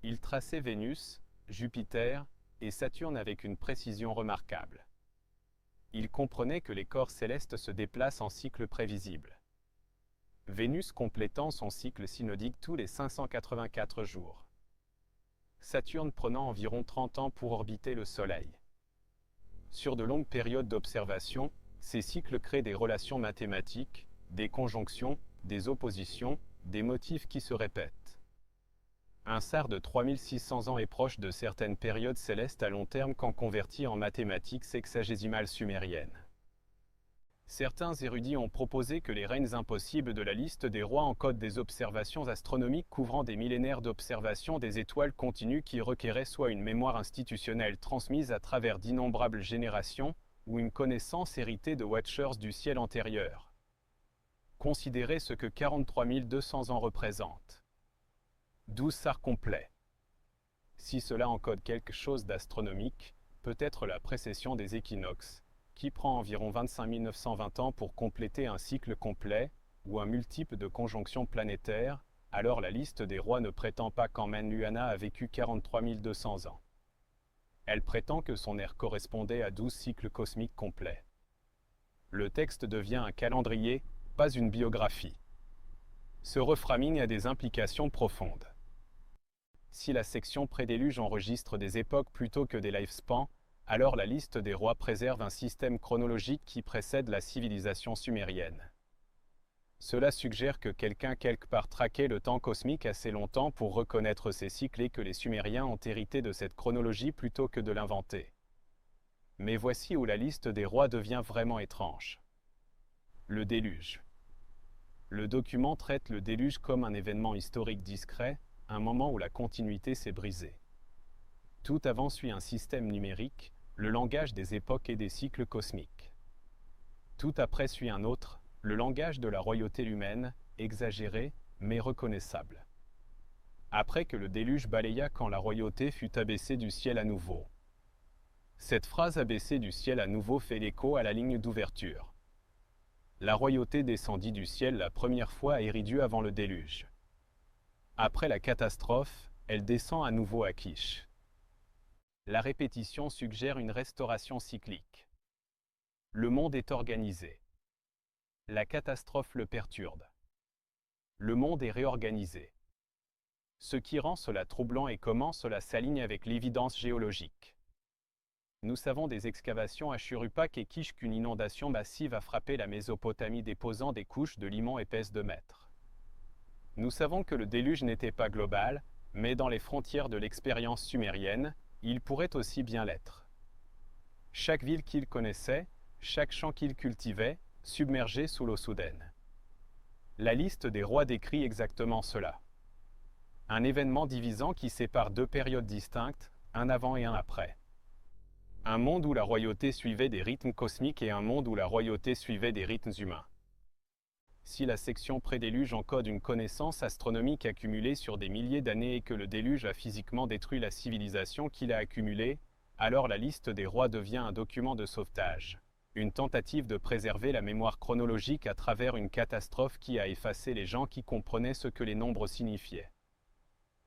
Ils traçaient Vénus, Jupiter et Saturne avec une précision remarquable. Ils comprenaient que les corps célestes se déplacent en cycles prévisibles. Vénus complétant son cycle synodique tous les 584 jours. Saturne prenant environ 30 ans pour orbiter le Soleil. Sur de longues périodes d'observation, ces cycles créent des relations mathématiques, des conjonctions, des oppositions, des motifs qui se répètent. Un sar de 3600 ans est proche de certaines périodes célestes à long terme quand converti en mathématiques sexagésimales sumériennes. Certains érudits ont proposé que les règnes impossibles de la liste des rois encodent des observations astronomiques couvrant des millénaires d'observation des étoiles continues qui requéraient soit une mémoire institutionnelle transmise à travers d'innombrables générations, ou une connaissance héritée de watchers du ciel antérieur. Considérez ce que 43 200 ans représentent. 12 sars complets. Si cela encode quelque chose d'astronomique, peut-être la précession des équinoxes, qui prend environ 25 920 ans pour compléter un cycle complet, ou un multiple de conjonctions planétaires, alors la liste des rois ne prétend pas qu'Ammen-Luana a vécu 43 200 ans. Elle prétend que son ère correspondait à 12 cycles cosmiques complets. Le texte devient un calendrier, pas une biographie. Ce reframing a des implications profondes. Si la section prédéluge enregistre des époques plutôt que des lifespans, alors la liste des rois préserve un système chronologique qui précède la civilisation sumérienne. Cela suggère que quelqu'un quelque part traquait le temps cosmique assez longtemps pour reconnaître ces cycles et que les Sumériens ont hérité de cette chronologie plutôt que de l'inventer. Mais voici où la liste des rois devient vraiment étrange. Le déluge. Le document traite le déluge comme un événement historique discret, un moment où la continuité s'est brisée. Tout avant suit un système numérique, le langage des époques et des cycles cosmiques. Tout après suit un autre, le langage de la royauté humaine, exagéré, mais reconnaissable. Après que le déluge balaya quand la royauté fut abaissée du ciel à nouveau. Cette phrase abaissée du ciel à nouveau fait l'écho à la ligne d'ouverture. La royauté descendit du ciel la première fois à Eridu avant le déluge. Après la catastrophe, elle descend à nouveau à Kish. La répétition suggère une restauration cyclique. Le monde est organisé. La catastrophe le perturbe. Le monde est réorganisé. Ce qui rend cela troublant est comment cela s'aligne avec l'évidence géologique. Nous savons des excavations à Churupak et Kish qu'une inondation massive a frappé la Mésopotamie déposant des couches de limon épaisses de mètres. Nous savons que le déluge n'était pas global, mais dans les frontières de l'expérience sumérienne, il pourrait aussi bien l'être. Chaque ville qu'il connaissait, chaque champ qu'il cultivait, submergé sous l'eau soudaine. La liste des rois décrit exactement cela. Un événement divisant qui sépare deux périodes distinctes, un avant et un après. Un monde où la royauté suivait des rythmes cosmiques et un monde où la royauté suivait des rythmes humains. Si la section pré-déluge encode une connaissance astronomique accumulée sur des milliers d'années et que le déluge a physiquement détruit la civilisation qu'il a accumulée, alors la liste des rois devient un document de sauvetage, une tentative de préserver la mémoire chronologique à travers une catastrophe qui a effacé les gens qui comprenaient ce que les nombres signifiaient.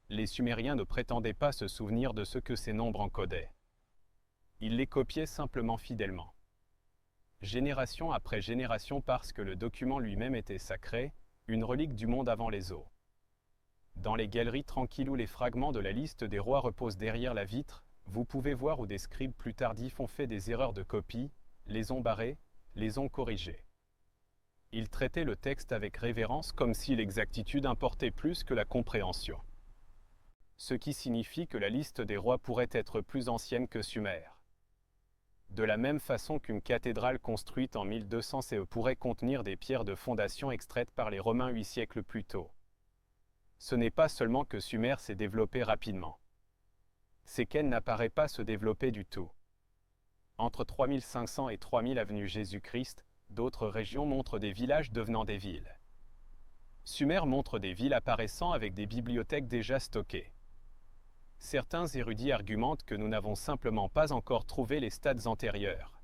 Les Sumériens ne prétendaient pas se souvenir de ce que ces nombres encodaient. Ils les copiaient simplement fidèlement. Génération après génération parce que le document lui-même était sacré, une relique du monde avant les eaux. Dans les galeries tranquilles où les fragments de la liste des rois reposent derrière la vitre, vous pouvez voir où des scribes plus tardifs ont fait des erreurs de copie, les ont barrés, les ont corrigés. Ils traitaient le texte avec révérence comme si l'exactitude importait plus que la compréhension. Ce qui signifie que la liste des rois pourrait être plus ancienne que Sumer. De la même façon qu'une cathédrale construite en 1200 CE pourrait contenir des pierres de fondation extraites par les Romains 8 siècles plus tôt. Ce n'est pas seulement que Sumer s'est développé rapidement. C'est qu'elle n'apparaît pas se développer du tout. Entre 3500 et 3000 avenue Jésus-Christ, d'autres régions montrent des villages devenant des villes. Sumer montre des villes apparaissant avec des bibliothèques déjà stockées. Certains érudits argumentent que nous n'avons simplement pas encore trouvé les stades antérieurs.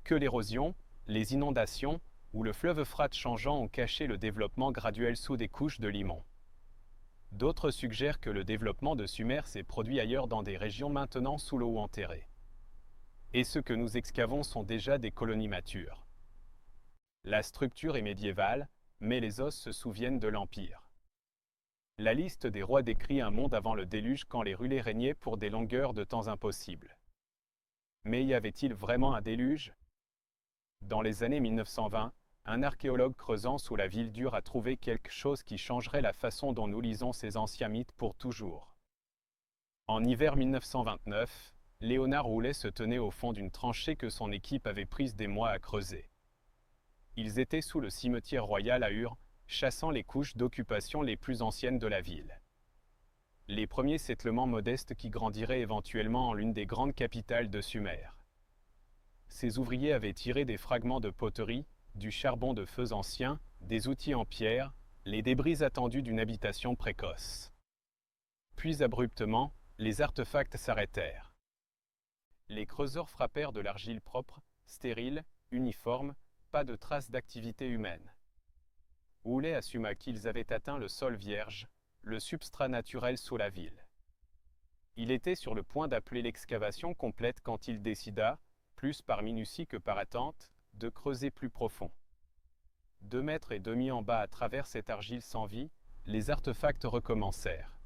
Que l'érosion, les inondations ou le fleuve Euphrate changeant ont caché le développement graduel sous des couches de limon. D'autres suggèrent que le développement de Sumer s'est produit ailleurs dans des régions maintenant sous l'eau ou enterrées. Et ce que nous excavons sont déjà des colonies matures. La structure est médiévale, mais les os se souviennent de l'Empire. La liste des rois décrit un monde avant le déluge quand les Rulés régnaient pour des longueurs de temps impossibles. Mais y avait-il vraiment un déluge? Dans les années 1920, un archéologue creusant sous la ville dure a trouvé quelque chose qui changerait la façon dont nous lisons ces anciens mythes pour toujours. En hiver 1929, Léonard Roulet se tenait au fond d'une tranchée que son équipe avait prise des mois à creuser. Ils étaient sous le cimetière royal à Ur, chassant les couches d'occupation les plus anciennes de la ville. Les premiers settlements modestes qui grandiraient éventuellement en l'une des grandes capitales de Sumer. Ces ouvriers avaient tiré des fragments de poterie, du charbon de feux anciens, des outils en pierre, les débris attendus d'une habitation précoce. Puis abruptement, les artefacts s'arrêtèrent. Les creuseurs frappèrent de l'argile propre, stérile, uniforme, pas de traces d'activité humaine. Roulet assuma qu'ils avaient atteint le sol vierge, le substrat naturel sous la ville. Il était sur le point d'appeler l'excavation complète quand il décida, plus par minutie que par attente, de creuser plus profond. 2,5 mètres en bas à travers cette argile sans vie, les artefacts recommencèrent.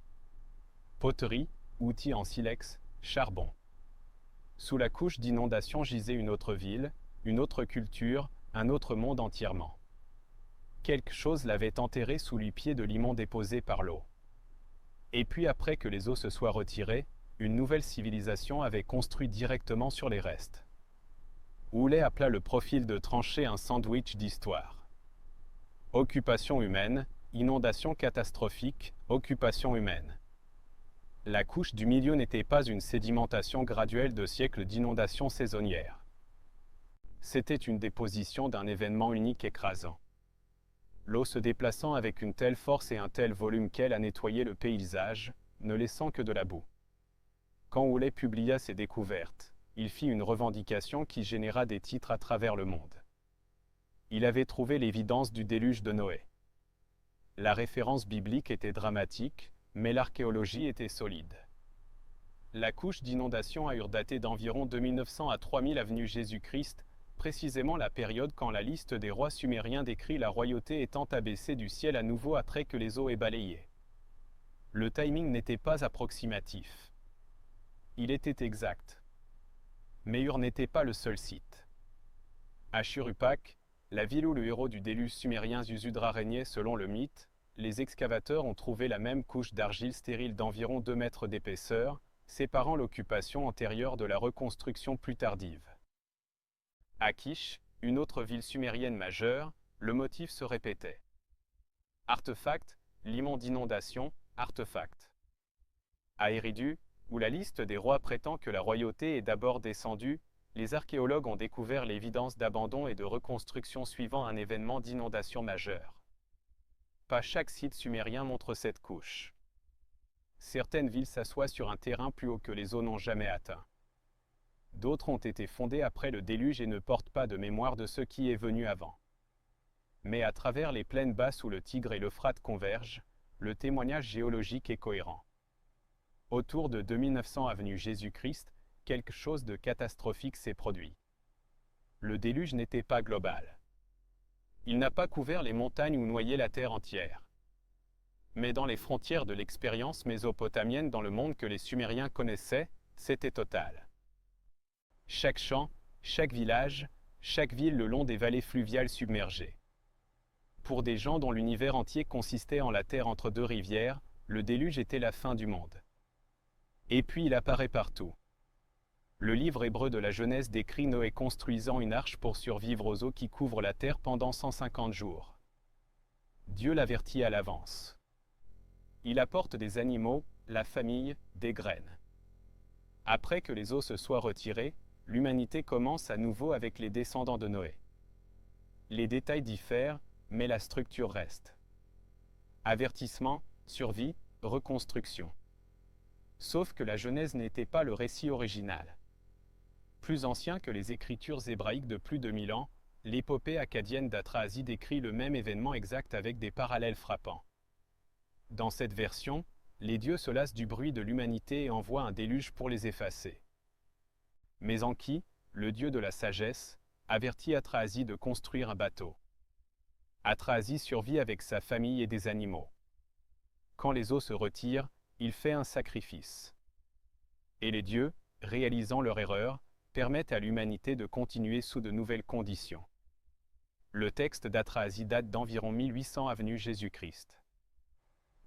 Poterie, outils en silex, charbon. Sous la couche d'inondation gisait une autre ville, une autre culture, un autre monde entièrement. Quelque chose l'avait enterré sous les pieds de limon déposé par l'eau. Et puis après que les eaux se soient retirées, une nouvelle civilisation avait construit directement sur les restes. Roulet appela le profil de tranchée un sandwich d'histoire. Occupation humaine, inondation catastrophique, occupation humaine. La couche du milieu n'était pas une sédimentation graduelle de siècles d'inondations saisonnières. C'était une déposition d'un événement unique écrasant. L'eau se déplaçant avec une telle force et un tel volume qu'elle a nettoyé le paysage, ne laissant que de la boue. Quand Roulet publia ses découvertes, il fit une revendication qui généra des titres à travers le monde. Il avait trouvé l'évidence du déluge de Noé. La référence biblique était dramatique, mais l'archéologie était solide. La couche d'inondation a daté d'environ 2900 à 3000 avenue Jésus-Christ, précisément la période quand la liste des rois sumériens décrit la royauté étant abaissée du ciel à nouveau après que les eaux aient balayé. Le timing n'était pas approximatif. Il était exact. Mais Ur n'était pas le seul site. À Churupak, la ville où le héros du déluge sumérien Zuzudra régnait selon le mythe, les excavateurs ont trouvé la même couche d'argile stérile d'environ 2 mètres d'épaisseur, séparant l'occupation antérieure de la reconstruction plus tardive. À Kish, une autre ville sumérienne majeure, le motif se répétait. Artefact, limon d'inondation, artefact. À Eridu, où la liste des rois prétend que la royauté est d'abord descendue, les archéologues ont découvert l'évidence d'abandon et de reconstruction suivant un événement d'inondation majeure. Pas chaque site sumérien montre cette couche. Certaines villes s'assoient sur un terrain plus haut que les eaux n'ont jamais atteint. D'autres ont été fondées après le déluge et ne portent pas de mémoire de ce qui est venu avant. Mais à travers les plaines basses où le Tigre et l'Euphrate convergent, le témoignage géologique est cohérent. Autour de 2900 avenue Jésus-Christ, quelque chose de catastrophique s'est produit. Le déluge n'était pas global. Il n'a pas couvert les montagnes ou noyé la terre entière. Mais dans les frontières de l'expérience mésopotamienne dans le monde que les Sumériens connaissaient, c'était total. Chaque champ, chaque village, chaque ville le long des vallées fluviales submergées. Pour des gens dont l'univers entier consistait en la terre entre deux rivières, le déluge était la fin du monde. Et puis il apparaît partout. Le livre hébreu de la Genèse décrit Noé construisant une arche pour survivre aux eaux qui couvrent la terre pendant 150 jours. Dieu l'avertit à l'avance. Il apporte des animaux, la famille, des graines. Après que les eaux se soient retirées, l'humanité commence à nouveau avec les descendants de Noé. Les détails diffèrent, mais la structure reste. Avertissement, survie, reconstruction. Sauf que la Genèse n'était pas le récit original. Plus ancien que les écritures hébraïques de plus de 1000 ans, l'épopée akkadienne d'Atrahasie décrit le même événement exact avec des parallèles frappants. Dans cette version, les dieux se lassent du bruit de l'humanité et envoient un déluge pour les effacer. Mais Enki, le dieu de la sagesse, avertit Atrahasie de construire un bateau. Atrahasie survit avec sa famille et des animaux. Quand les eaux se retirent, il fait un sacrifice. Et les dieux, réalisant leur erreur, permettent à l'humanité de continuer sous de nouvelles conditions. Le texte d'Atrahasie date d'environ 1800 avenue Jésus-Christ.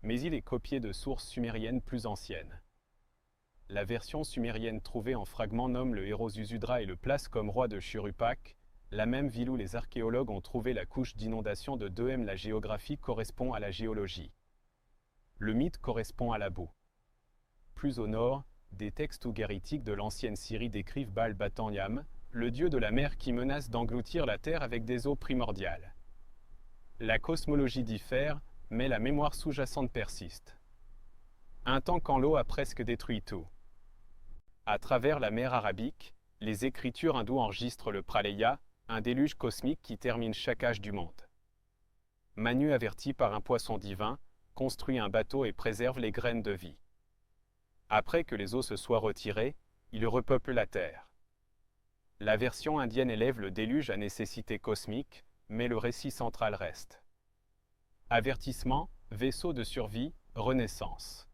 Mais il est copié de sources sumériennes plus anciennes. La version sumérienne trouvée en fragments nomme le héros Usudra et le place comme roi de Churupak, la même ville où les archéologues ont trouvé la couche d'inondation de 2M. La géographie correspond à la géologie. Le mythe correspond à la boue. Plus au nord, des textes ougaritiques de l'ancienne Syrie décrivent Baal Batanyam, le dieu de la mer qui menace d'engloutir la terre avec des eaux primordiales. La cosmologie diffère, mais la mémoire sous-jacente persiste. Un temps quand l'eau a presque détruit tout. À travers la mer arabique, les écritures hindoues enregistrent le Pralaya, un déluge cosmique qui termine chaque âge du monde. Manu, averti par un poisson divin, construit un bateau et préserve les graines de vie. Après que les eaux se soient retirées, il repeuple la terre. La version indienne élève le déluge à nécessité cosmique, mais le récit central reste. Avertissement, vaisseau de survie, renaissance.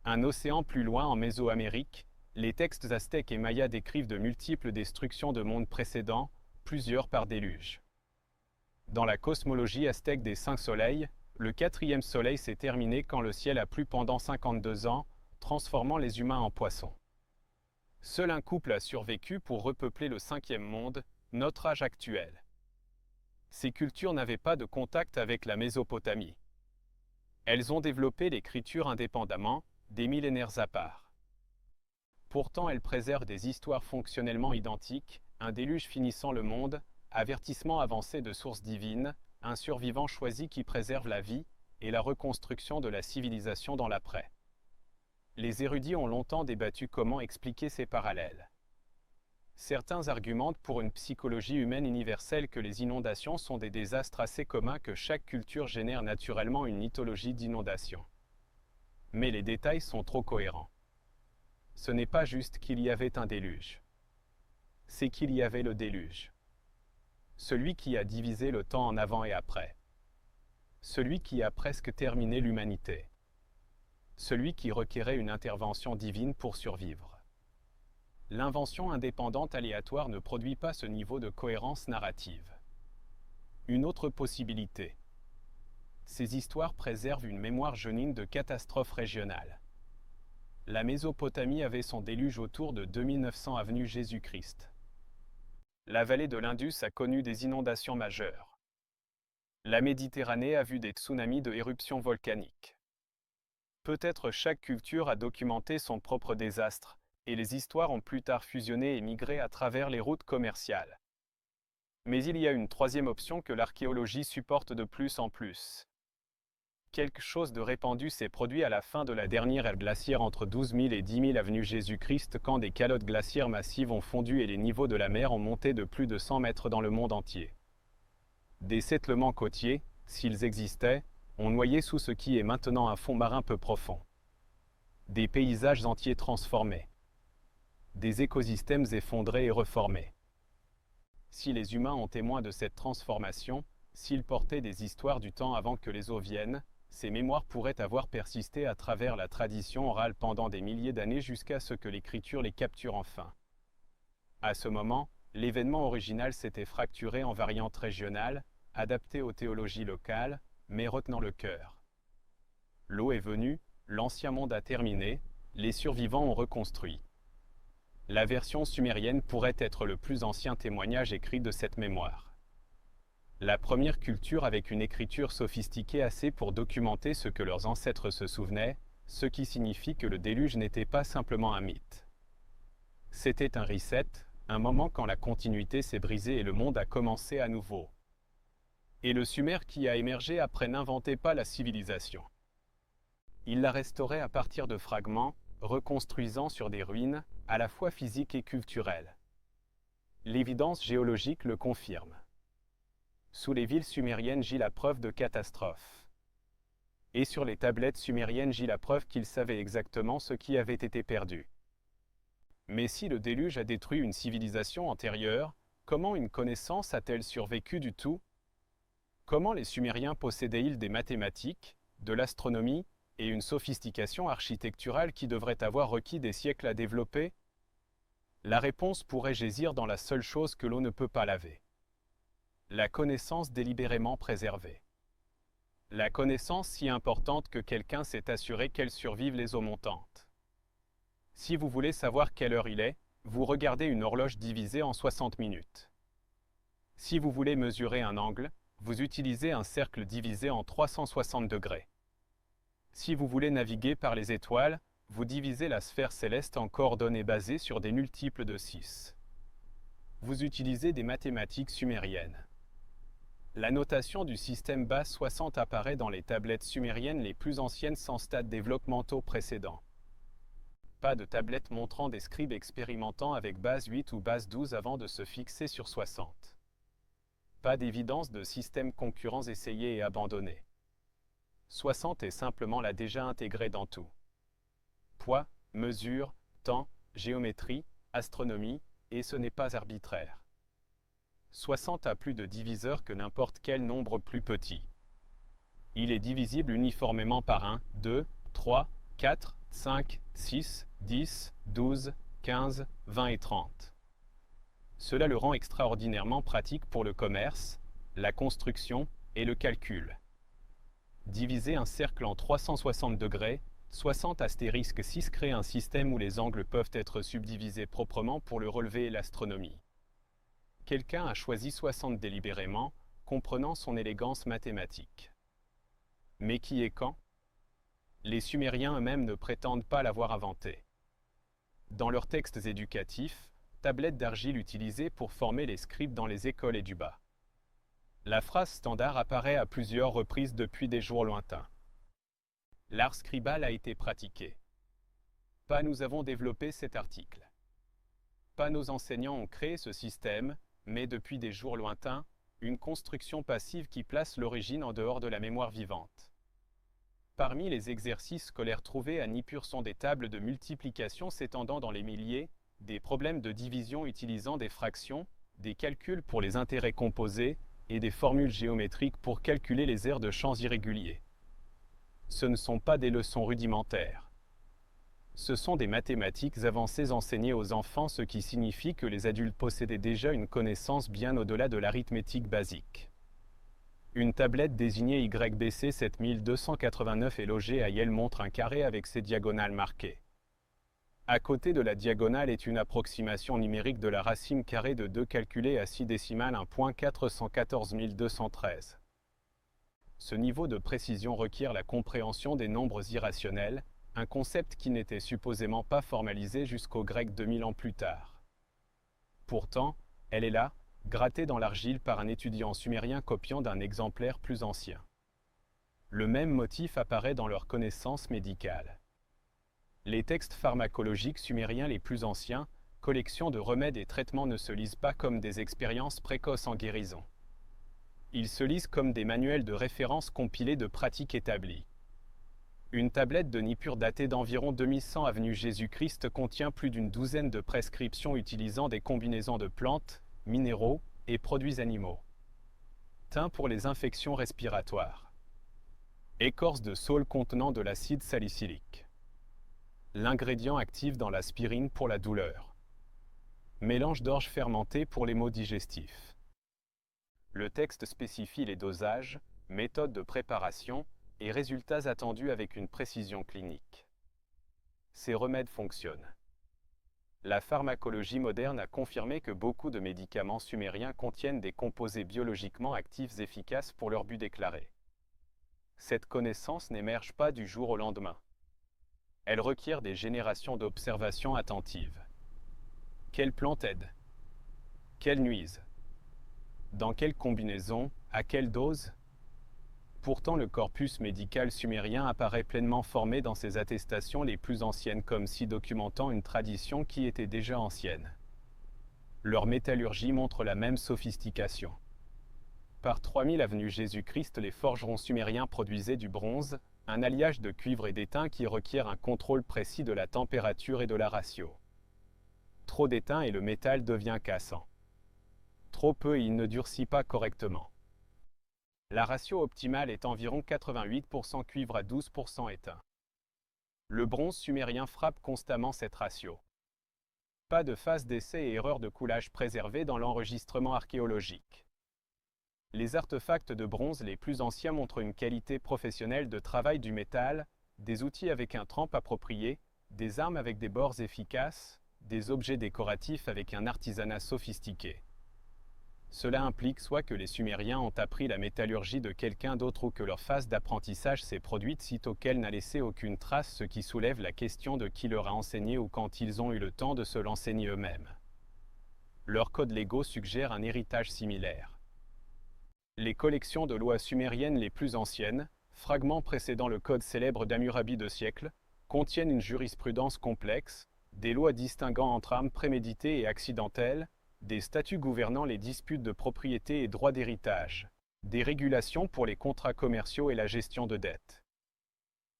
Un océan plus loin en Mésoamérique, les textes aztèques et mayas décrivent de multiples destructions de mondes précédents, plusieurs par déluge. Dans la cosmologie aztèque des 5 soleils, le 4e soleil s'est terminé quand le ciel a plu pendant 52 ans, transformant les humains en poissons. Seul un couple a survécu pour repeupler le 5e monde, notre âge actuel. Ces cultures n'avaient pas de contact avec la Mésopotamie. Elles ont développé l'écriture indépendamment, des millénaires à part. Pourtant, elles préservent des histoires fonctionnellement identiques, un déluge finissant le monde, avertissement avancé de sources divines, un survivant choisi qui préserve la vie, et la reconstruction de la civilisation dans l'après. Les érudits ont longtemps débattu comment expliquer ces parallèles. Certains argumentent pour une psychologie humaine universelle que les inondations sont des désastres assez communs que chaque culture génère naturellement une mythologie d'inondation. Mais les détails sont trop cohérents. Ce n'est pas juste qu'il y avait un déluge. C'est qu'il y avait le déluge. Celui qui a divisé le temps en avant et après. Celui qui a presque terminé l'humanité. Celui qui requérait une intervention divine pour survivre. L'invention indépendante aléatoire ne produit pas ce niveau de cohérence narrative. Une autre possibilité. Ces histoires préservent une mémoire jeunine de catastrophes régionales. La Mésopotamie avait son déluge autour de 2900 avenue Jésus-Christ. La vallée de l'Indus a connu des inondations majeures. La Méditerranée a vu des tsunamis de éruptions volcaniques. Peut-être chaque culture a documenté son propre désastre, et les histoires ont plus tard fusionné et migré à travers les routes commerciales. Mais il y a une troisième option que l'archéologie supporte de plus en plus. Quelque chose de répandu s'est produit à la fin de la dernière ère glaciaire entre 12 000 et 10 000 avenue Jésus-Christ quand des calottes glaciaires massives ont fondu et les niveaux de la mer ont monté de plus de 100 mètres dans le monde entier. Des settlements côtiers, s'ils existaient, ont noyé sous ce qui est maintenant un fond marin peu profond. Des paysages entiers transformés. Des écosystèmes effondrés et reformés. Si les humains ont témoin de cette transformation, s'ils portaient des histoires du temps avant que les eaux viennent, ces mémoires pourraient avoir persisté à travers la tradition orale pendant des milliers d'années jusqu'à ce que l'écriture les capture enfin. À ce moment, l'événement original s'était fracturé en variantes régionales, adaptées aux théologies locales, mais retenant le cœur. L'eau est venue, l'ancien monde a terminé, les survivants ont reconstruit. La version sumérienne pourrait être le plus ancien témoignage écrit de cette mémoire. La première culture avec une écriture sophistiquée assez pour documenter ce que leurs ancêtres se souvenaient, ce qui signifie que le déluge n'était pas simplement un mythe. C'était un reset, un moment quand la continuité s'est brisée et le monde a commencé à nouveau. Et le Sumer qui a émergé après n'inventait pas la civilisation. Il la restaurait à partir de fragments, reconstruisant sur des ruines, à la fois physiques et culturelles. L'évidence géologique le confirme. Sous les villes sumériennes gît la preuve de catastrophe. Et sur les tablettes sumériennes gît la preuve qu'ils savaient exactement ce qui avait été perdu. Mais si le déluge a détruit une civilisation antérieure, comment une connaissance a-t-elle survécu du tout? Comment les Sumériens possédaient-ils des mathématiques, de l'astronomie, et une sophistication architecturale qui devrait avoir requis des siècles à développer? La réponse pourrait jaisir dans la seule chose que l'eau ne peut pas laver. La connaissance délibérément préservée. La connaissance si importante que quelqu'un s'est assuré qu'elle survive les eaux montantes. Si vous voulez savoir quelle heure il est, vous regardez une horloge divisée en 60 minutes. Si vous voulez mesurer un angle, vous utilisez un cercle divisé en 360 degrés. Si vous voulez naviguer par les étoiles, vous divisez la sphère céleste en coordonnées basées sur des multiples de 6. Vous utilisez des mathématiques sumériennes. La notation du système base 60 apparaît dans les tablettes sumériennes les plus anciennes sans stades développementaux précédents. Pas de tablettes montrant des scribes expérimentant avec base 8 ou base 12 avant de se fixer sur 60. Pas d'évidence de systèmes concurrents essayés et abandonnés. 60 est simplement la déjà intégrée dans tout. Poids, mesure, temps, géométrie, astronomie, et ce n'est pas arbitraire. 60 a plus de diviseurs que n'importe quel nombre plus petit. Il est divisible uniformément par 1, 2, 3, 4, 5, 6, 10, 12, 15, 20 et 30. Cela le rend extraordinairement pratique pour le commerce, la construction et le calcul. Diviser un cercle en 360 degrés, 60*6 crée un système où les angles peuvent être subdivisés proprement pour le relevé et l'astronomie. Quelqu'un a choisi 60 délibérément, comprenant son élégance mathématique. Mais qui et quand? Les Sumériens eux-mêmes ne prétendent pas l'avoir inventé. Dans leurs textes éducatifs, tablettes d'argile utilisées pour former les scribes dans les écoles et du bas. La phrase standard apparaît à plusieurs reprises depuis des jours lointains. L'art scribal a été pratiqué. Pas nous avons développé cet article. Pas nos enseignants ont créé ce système, mais depuis des jours lointains, une construction passive qui place l'origine en dehors de la mémoire vivante. Parmi les exercices scolaires trouvés à Nippur sont des tables de multiplication s'étendant dans les milliers, des problèmes de division utilisant des fractions, des calculs pour les intérêts composés, et des formules géométriques pour calculer les aires de champs irréguliers. Ce ne sont pas des leçons rudimentaires. Ce sont des mathématiques avancées enseignées aux enfants, ce qui signifie que les adultes possédaient déjà une connaissance bien au-delà de l'arithmétique basique. Une tablette désignée YBC 7289 et logée à Yale montre un carré avec ses diagonales marquées. À côté de la diagonale est une approximation numérique de la racine carrée de 2 calculée à 6 décimales 1.414 213. Ce niveau de précision requiert la compréhension des nombres irrationnels, un concept qui n'était supposément pas formalisé jusqu'au grec 2000 ans plus tard. Pourtant, elle est là, grattée dans l'argile par un étudiant sumérien copiant d'un exemplaire plus ancien. Le même motif apparaît dans leurs connaissances médicales. Les textes pharmacologiques sumériens les plus anciens, collections de remèdes et traitements, ne se lisent pas comme des expériences précoces en guérison. Ils se lisent comme des manuels de référence compilés de pratiques établies. Une tablette de Nippur datée d'environ 2100 avenue Jésus-Christ contient plus d'une douzaine de prescriptions utilisant des combinaisons de plantes, minéraux et produits animaux. Thym pour les infections respiratoires. Écorce de saule contenant de l'acide salicylique. L'ingrédient actif dans l'aspirine pour la douleur. Mélange d'orge fermenté pour les maux digestifs. Le texte spécifie les dosages, méthodes de préparation et résultats attendus avec une précision clinique. Ces remèdes fonctionnent. La pharmacologie moderne a confirmé que beaucoup de médicaments sumériens contiennent des composés biologiquement actifs efficaces pour leur but déclaré. Cette connaissance n'émerge pas du jour au lendemain. Elle requiert des générations d'observations attentives. Quelle plante aide? Quelle nuise? Dans quelle combinaison? À quelle dose? Pourtant, le corpus médical sumérien apparaît pleinement formé dans ses attestations les plus anciennes, comme si documentant une tradition qui était déjà ancienne. Leur métallurgie montre la même sophistication. Par 3000 avenue Jésus-Christ, les forgerons sumériens produisaient du bronze, un alliage de cuivre et d'étain qui requiert un contrôle précis de la température et de la ratio. Trop d'étain et le métal devient cassant. Trop peu et il ne durcit pas correctement. La ratio optimale est environ 88% cuivre à 12% étain. Le bronze sumérien frappe constamment cette ratio. Pas de phase d'essai et erreur de coulage préservée dans l'enregistrement archéologique. Les artefacts de bronze les plus anciens montrent une qualité professionnelle de travail du métal, des outils avec un trempe approprié, des armes avec des bords efficaces, des objets décoratifs avec un artisanat sophistiqué. Cela implique soit que les Sumériens ont appris la métallurgie de quelqu'un d'autre ou que leur phase d'apprentissage s'est produite sitôt qu'elle n'a laissé aucune trace, ce qui soulève la question de qui leur a enseigné ou quand ils ont eu le temps de se l'enseigner eux-mêmes. Leurs codes légaux suggèrent un héritage similaire. Les collections de lois sumériennes les plus anciennes, fragments précédant le code célèbre d'Hammurabi de siècles, contiennent une jurisprudence complexe, des lois distinguant entre armes préméditées et accidentelles, des statuts gouvernant les disputes de propriété et droits d'héritage, des régulations pour les contrats commerciaux et la gestion de dettes.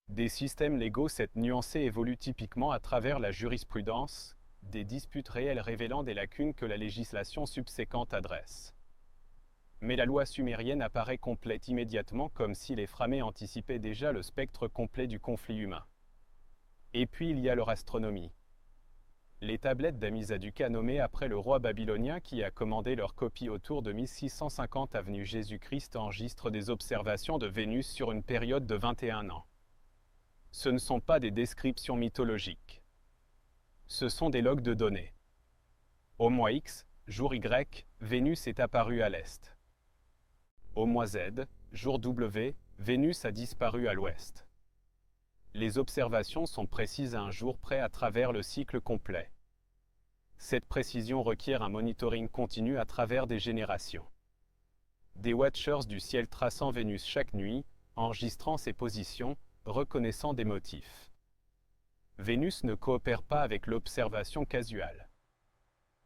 Des systèmes légaux cette nuancés évoluent typiquement à travers la jurisprudence, des disputes réelles révélant des lacunes que la législation subséquente adresse. Mais la loi sumérienne apparaît complète immédiatement, comme si les Framés anticipaient déjà le spectre complet du conflit humain. Et puis il y a leur astronomie. Les tablettes d'Amisaduqa nommées après le roi babylonien qui a commandé leur copie autour de 1650 avenue Jésus-Christ enregistrent des observations de Vénus sur une période de 21 ans. Ce ne sont pas des descriptions mythologiques. Ce sont des logs de données. Au mois X, jour Y, Vénus est apparue à l'est. Au mois Z, jour W, Vénus a disparu à l'ouest. Les observations sont précises à un jour près à travers le cycle complet. Cette précision requiert un monitoring continu à travers des générations. Des watchers du ciel traçant Vénus chaque nuit, enregistrant ses positions, reconnaissant des motifs. Vénus ne coopère pas avec l'observation casuale.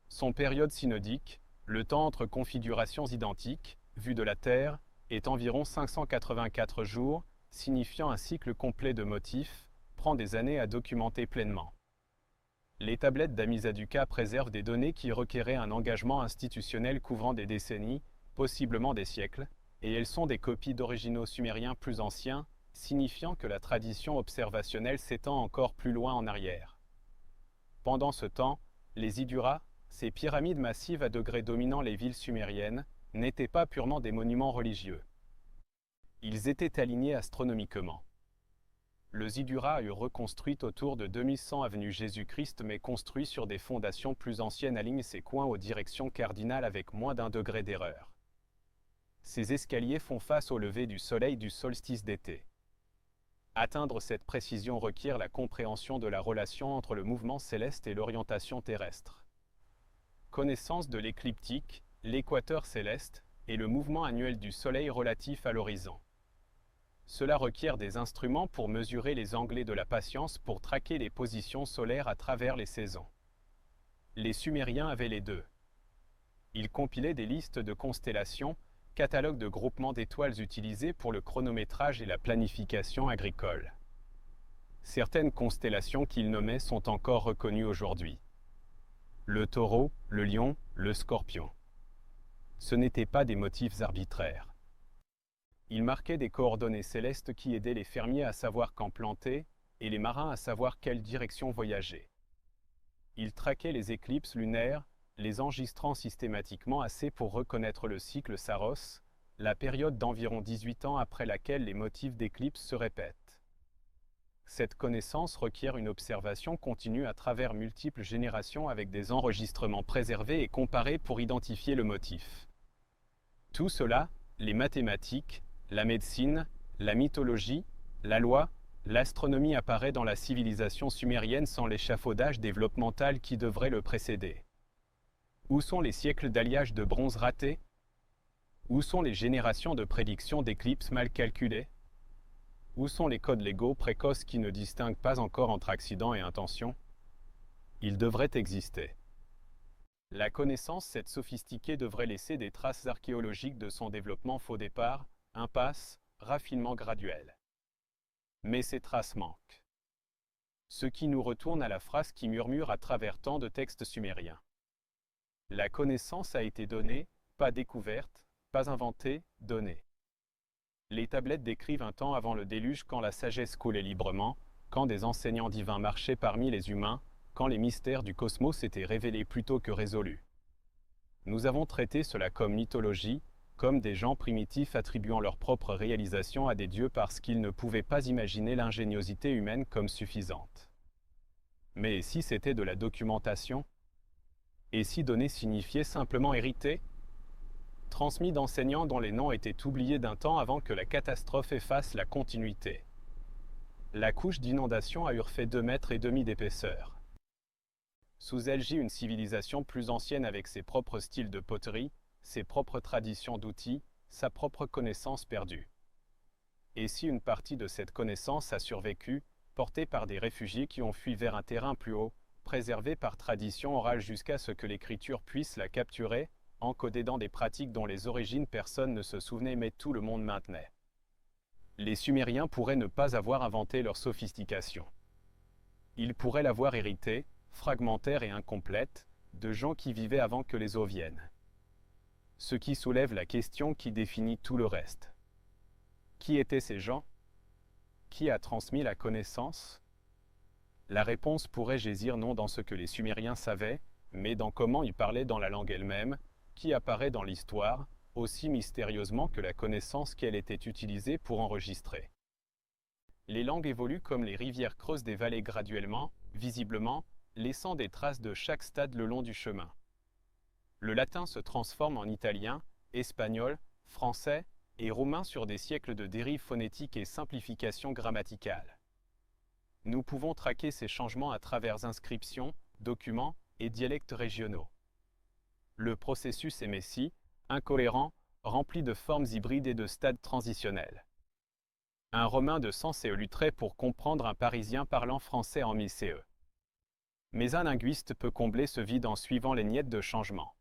Son période synodique, le temps entre configurations identiques, vu de la Terre, est environ 584 jours, signifiant un cycle complet de motifs, prend des années à documenter pleinement. Les tablettes d'Amisaduqa préservent des données qui requéraient un engagement institutionnel couvrant des décennies, possiblement des siècles, et elles sont des copies d'originaux sumériens plus anciens, signifiant que la tradition observationnelle s'étend encore plus loin en arrière. Pendant ce temps, les Idura, ces pyramides massives à degrés dominant les villes sumériennes, n'étaient pas purement des monuments religieux. Ils étaient alignés astronomiquement. Le Zidura est reconstruit autour de 2100 avenue Jésus-Christ mais construit sur des fondations plus anciennes aligne ses coins aux directions cardinales avec moins d'1 degré d'erreur. Ces escaliers font face au lever du soleil du solstice d'été. Atteindre cette précision requiert la compréhension de la relation entre le mouvement céleste et l'orientation terrestre. Connaissance de l'écliptique, l'équateur céleste et le mouvement annuel du soleil relatif à l'horizon. Cela requiert des instruments pour mesurer les anglais de la patience pour traquer les positions solaires à travers les saisons. Les Sumériens avaient les deux. Ils compilaient des listes de constellations, catalogues de groupements d'étoiles utilisés pour le chronométrage et la planification agricole. Certaines constellations qu'ils nommaient sont encore reconnues aujourd'hui. Le taureau, le lion, le scorpion. Ce n'étaient pas des motifs arbitraires. Il marquait des coordonnées célestes qui aidaient les fermiers à savoir quand planter et les marins à savoir quelle direction voyager. Il traquait les éclipses lunaires, les enregistrant systématiquement assez pour reconnaître le cycle Saros, la période d'environ 18 ans après laquelle les motifs d'éclipse se répètent. Cette connaissance requiert une observation continue à travers multiples générations avec des enregistrements préservés et comparés pour identifier le motif. Tout cela, les mathématiques, la médecine, la mythologie, la loi, l'astronomie apparaît dans la civilisation sumérienne sans l'échafaudage développemental qui devrait le précéder. Où sont les siècles d'alliage de bronze ratés? Où sont les générations de prédictions d'éclipses mal calculées? Où sont les codes légaux précoces qui ne distinguent pas encore entre accident et intention? Ils devraient exister. La connaissance, cette sophistiquée, devrait laisser des traces archéologiques de son développement faux départ, impasse, raffinement graduel. Mais ces traces manquent. Ce qui nous retourne à la phrase qui murmure à travers tant de textes sumériens. La connaissance a été donnée, pas découverte, pas inventée, donnée. Les tablettes décrivent un temps avant le déluge quand la sagesse coulait librement, quand des enseignants divins marchaient parmi les humains, quand les mystères du cosmos étaient révélés plutôt que résolus. Nous avons traité cela comme mythologie, comme des gens primitifs attribuant leur propre réalisation à des dieux parce qu'ils ne pouvaient pas imaginer l'ingéniosité humaine comme suffisante. Mais si c'était de la documentation? Et si donner signifiait simplement hériter? Transmis d'enseignants dont les noms étaient oubliés d'un temps avant que la catastrophe efface la continuité. La couche d'inondation a fait 2,5 mètres d'épaisseur. Sous elle gît une civilisation plus ancienne avec ses propres styles de poterie, ses propres traditions d'outils, sa propre connaissance perdue. Et si une partie de cette connaissance a survécu, portée par des réfugiés qui ont fui vers un terrain plus haut, préservée par tradition orale jusqu'à ce que l'écriture puisse la capturer, encodée dans des pratiques dont les origines personne ne se souvenait mais tout le monde maintenait. Les Sumériens pourraient ne pas avoir inventé leur sophistication. Ils pourraient l'avoir héritée, fragmentaire et incomplète, de gens qui vivaient avant que les eaux viennent. Ce qui soulève la question qui définit tout le reste. Qui étaient ces gens? Qui a transmis la connaissance? La réponse pourrait jaisir non dans ce que les Sumériens savaient, mais dans comment ils parlaient dans la langue elle-même, qui apparaît dans l'histoire, aussi mystérieusement que la connaissance qu'elle était utilisée pour enregistrer. Les langues évoluent comme les rivières creusent des vallées graduellement, visiblement, laissant des traces de chaque stade le long du chemin. Le latin se transforme en italien, espagnol, français et roumain sur des siècles de dérives phonétiques et simplifications grammaticales. Nous pouvons traquer ces changements à travers inscriptions, documents et dialectes régionaux. Le processus est messy, incohérent, rempli de formes hybrides et de stades transitionnels. Un romain de sens est lutterait pour comprendre un parisien parlant français en 1000 CE. Mais un linguiste peut combler ce vide en suivant les niettes de changement.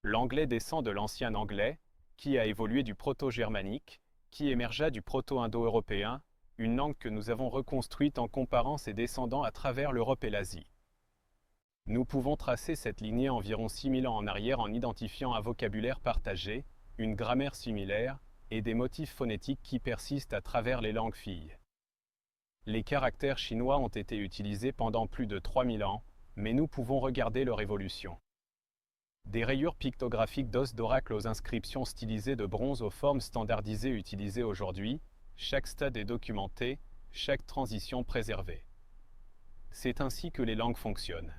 L'anglais descend de l'ancien anglais, qui a évolué du proto-germanique, qui émergea du proto-indo-européen, une langue que nous avons reconstruite en comparant ses descendants à travers l'Europe et l'Asie. Nous pouvons tracer cette lignée environ 6000 ans en arrière en identifiant un vocabulaire partagé, une grammaire similaire et des motifs phonétiques qui persistent à travers les langues filles. Les caractères chinois ont été utilisés pendant plus de 3000 ans, mais nous pouvons regarder leur évolution. Des rayures pictographiques d'os d'oracle aux inscriptions stylisées de bronze aux formes standardisées utilisées aujourd'hui, chaque stade est documenté, chaque transition préservée. C'est ainsi que les langues fonctionnent.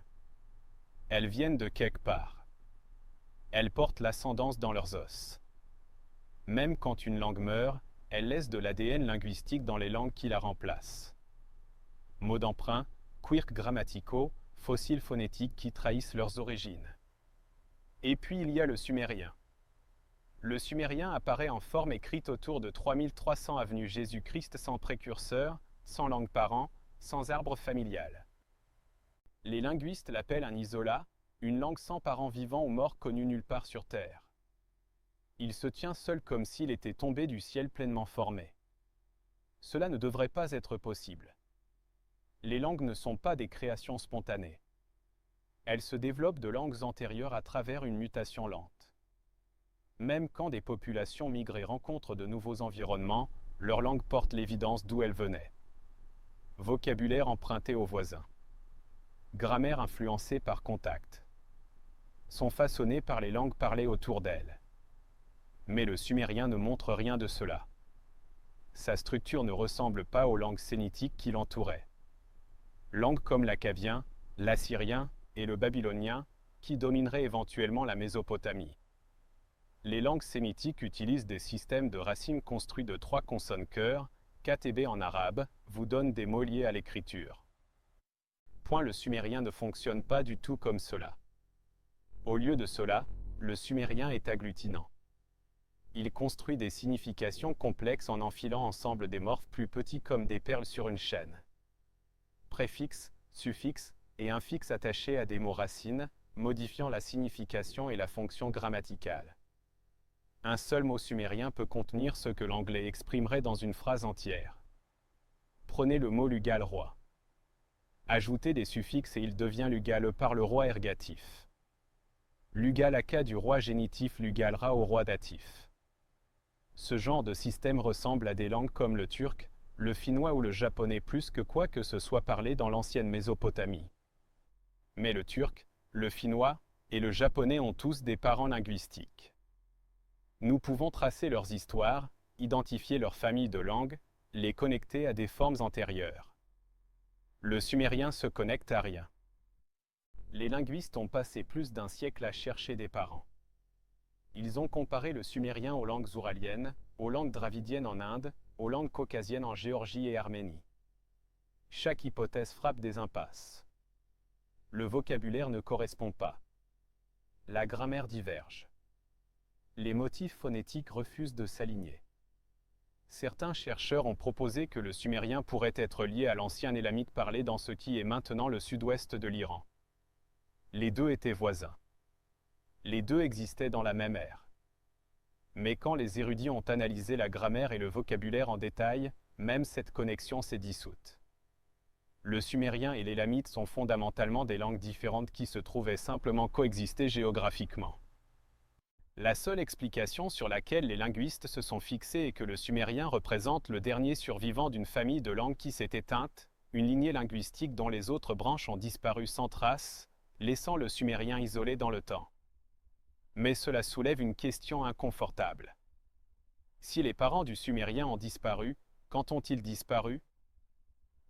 Elles viennent de quelque part. Elles portent l'ascendance dans leurs os. Même quand une langue meurt, elle laisse de l'ADN linguistique dans les langues qui la remplacent. Mots d'emprunt, quirks grammaticaux, fossiles phonétiques qui trahissent leurs origines. Et puis il y a le sumérien. Le sumérien apparaît en forme écrite autour de 3300 avenue Jésus-Christ sans précurseur, sans langue parent, sans arbre familial. Les linguistes l'appellent un isolat, une langue sans parents vivants ou morts connue nulle part sur Terre. Il se tient seul comme s'il était tombé du ciel pleinement formé. Cela ne devrait pas être possible. Les langues ne sont pas des créations spontanées. Elles se développent de langues antérieures à travers une mutation lente. Même quand des populations migrées rencontrent de nouveaux environnements, leur langue porte l'évidence d'où elle venait. Vocabulaire emprunté aux voisins. Grammaire influencée par contact. Sont façonnées par les langues parlées autour d'elle. Mais le sumérien ne montre rien de cela. Sa structure ne ressemble pas aux langues sémitiques qui l'entouraient. Langues comme l'akkadien, l'assyrien et le babylonien qui domineraient éventuellement la Mésopotamie. Les langues sémitiques utilisent des systèmes de racines construits de 3 consonnes chœurs, KTB en arabe, vous donnent des mots liés à l'écriture. Le sumérien ne fonctionne pas du tout comme cela. Au lieu de cela, le sumérien est agglutinant. Il construit des significations complexes en enfilant ensemble des morphes plus petits comme des perles sur une chaîne. Préfixes, suffixes et infixes attachés à des mots racines, modifiant la signification et la fonction grammaticale. Un seul mot sumérien peut contenir ce que l'anglais exprimerait dans une phrase entière. Prenez le mot lugal roi. Ajoutez des suffixes et il devient lugal par le roi ergatif. Lugal aka du roi génitif lugal ra au roi datif. Ce genre de système ressemble à des langues comme le turc, le finnois ou le japonais plus que quoi que ce soit parlé dans l'ancienne Mésopotamie. Mais le turc, le finnois et le japonais ont tous des parents linguistiques. Nous pouvons tracer leurs histoires, identifier leurs familles de langues, les connecter à des formes antérieures. Le sumérien se connecte à rien. Les linguistes ont passé plus d'un siècle à chercher des parents. Ils ont comparé le sumérien aux langues ouraliennes, aux langues dravidiennes en Inde, aux langues caucasiennes en Géorgie et Arménie. Chaque hypothèse frappe des impasses. Le vocabulaire ne correspond pas. La grammaire diverge. Les motifs phonétiques refusent de s'aligner. Certains chercheurs ont proposé que le sumérien pourrait être lié à l'ancien élamite parlé dans ce qui est maintenant le sud-ouest de l'Iran. Les deux étaient voisins. Les deux existaient dans la même ère. Mais quand les érudits ont analysé la grammaire et le vocabulaire en détail, même cette connexion s'est dissoute. Le sumérien et l'élamite sont fondamentalement des langues différentes qui se trouvaient simplement coexister géographiquement. La seule explication sur laquelle les linguistes se sont fixés est que le sumérien représente le dernier survivant d'une famille de langues qui s'est éteinte, une lignée linguistique dont les autres branches ont disparu sans trace, laissant le sumérien isolé dans le temps. Mais cela soulève une question inconfortable. Si les parents du sumérien ont disparu, quand ont-ils disparu?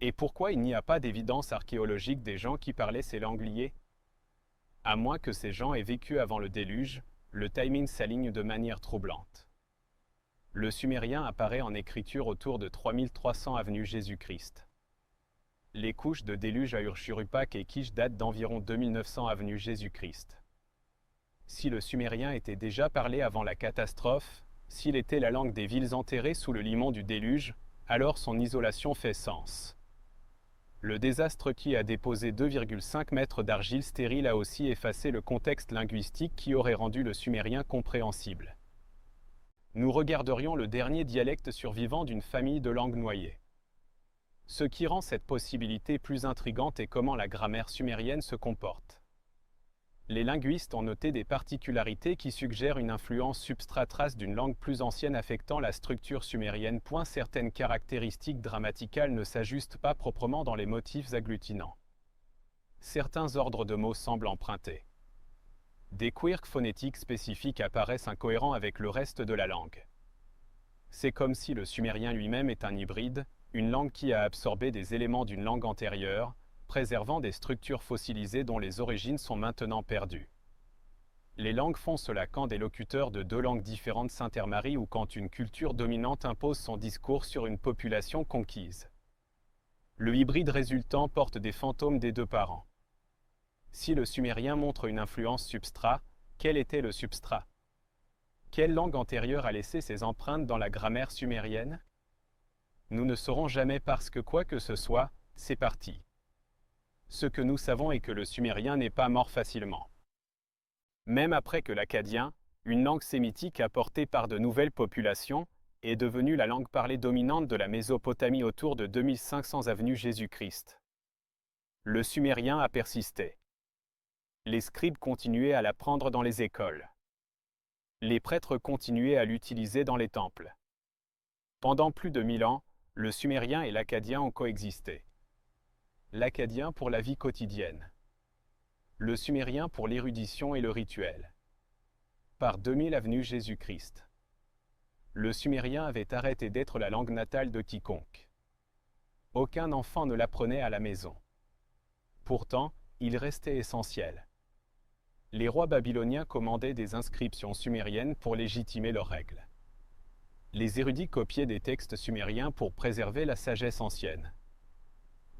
Et pourquoi il n'y a pas d'évidence archéologique des gens qui parlaient ces langues liées? À moins que ces gens aient vécu avant le déluge, le timing s'aligne de manière troublante. Le sumérien apparaît en écriture autour de 3300 avenue Jésus-Christ. Les couches de déluge à Urshurupak et Kish datent d'environ 2900 avenue Jésus-Christ. Si le sumérien était déjà parlé avant la catastrophe, s'il était la langue des villes enterrées sous le limon du déluge, alors son isolation fait sens. Le désastre qui a déposé 2,5 mètres d'argile stérile a aussi effacé le contexte linguistique qui aurait rendu le sumérien compréhensible. Nous regarderions le dernier dialecte survivant d'une famille de langues noyées. Ce qui rend cette possibilité plus intrigante est comment la grammaire sumérienne se comporte. Les linguistes ont noté des particularités qui suggèrent une influence substratrace d'une langue plus ancienne affectant la structure sumérienne. Certaines caractéristiques grammaticales ne s'ajustent pas proprement dans les motifs agglutinants. Certains ordres de mots semblent empruntés. Des quirks phonétiques spécifiques apparaissent incohérents avec le reste de la langue. C'est comme si le sumérien lui-même est un hybride, une langue qui a absorbé des éléments d'une langue antérieure, préservant des structures fossilisées dont les origines sont maintenant perdues. Les langues font cela quand des locuteurs de deux langues différentes s'intermarient ou quand une culture dominante impose son discours sur une population conquise. Le hybride résultant porte des fantômes des deux parents. Si le sumérien montre une influence substrat, quel était le substrat? Quelle langue antérieure a laissé ses empreintes dans la grammaire sumérienne? Nous ne saurons jamais parce que quoi que ce soit, c'est parti. Ce que nous savons est que le sumérien n'est pas mort facilement. Même après que l'akkadien, une langue sémitique apportée par de nouvelles populations, est devenue la langue parlée dominante de la Mésopotamie autour de 2500 avenue Jésus-Christ. Le sumérien a persisté. Les scribes continuaient à l'apprendre dans les écoles. Les prêtres continuaient à l'utiliser dans les temples. Pendant plus de 1000 ans, le sumérien et l'akkadien ont coexisté. L'akkadien pour la vie quotidienne. Le sumérien pour l'érudition et le rituel. Par 2000 avenue Jésus-Christ. Le sumérien avait arrêté d'être la langue natale de quiconque. Aucun enfant ne l'apprenait à la maison. Pourtant, il restait essentiel. Les rois babyloniens commandaient des inscriptions sumériennes pour légitimer leurs règles. Les érudits copiaient des textes sumériens pour préserver la sagesse ancienne.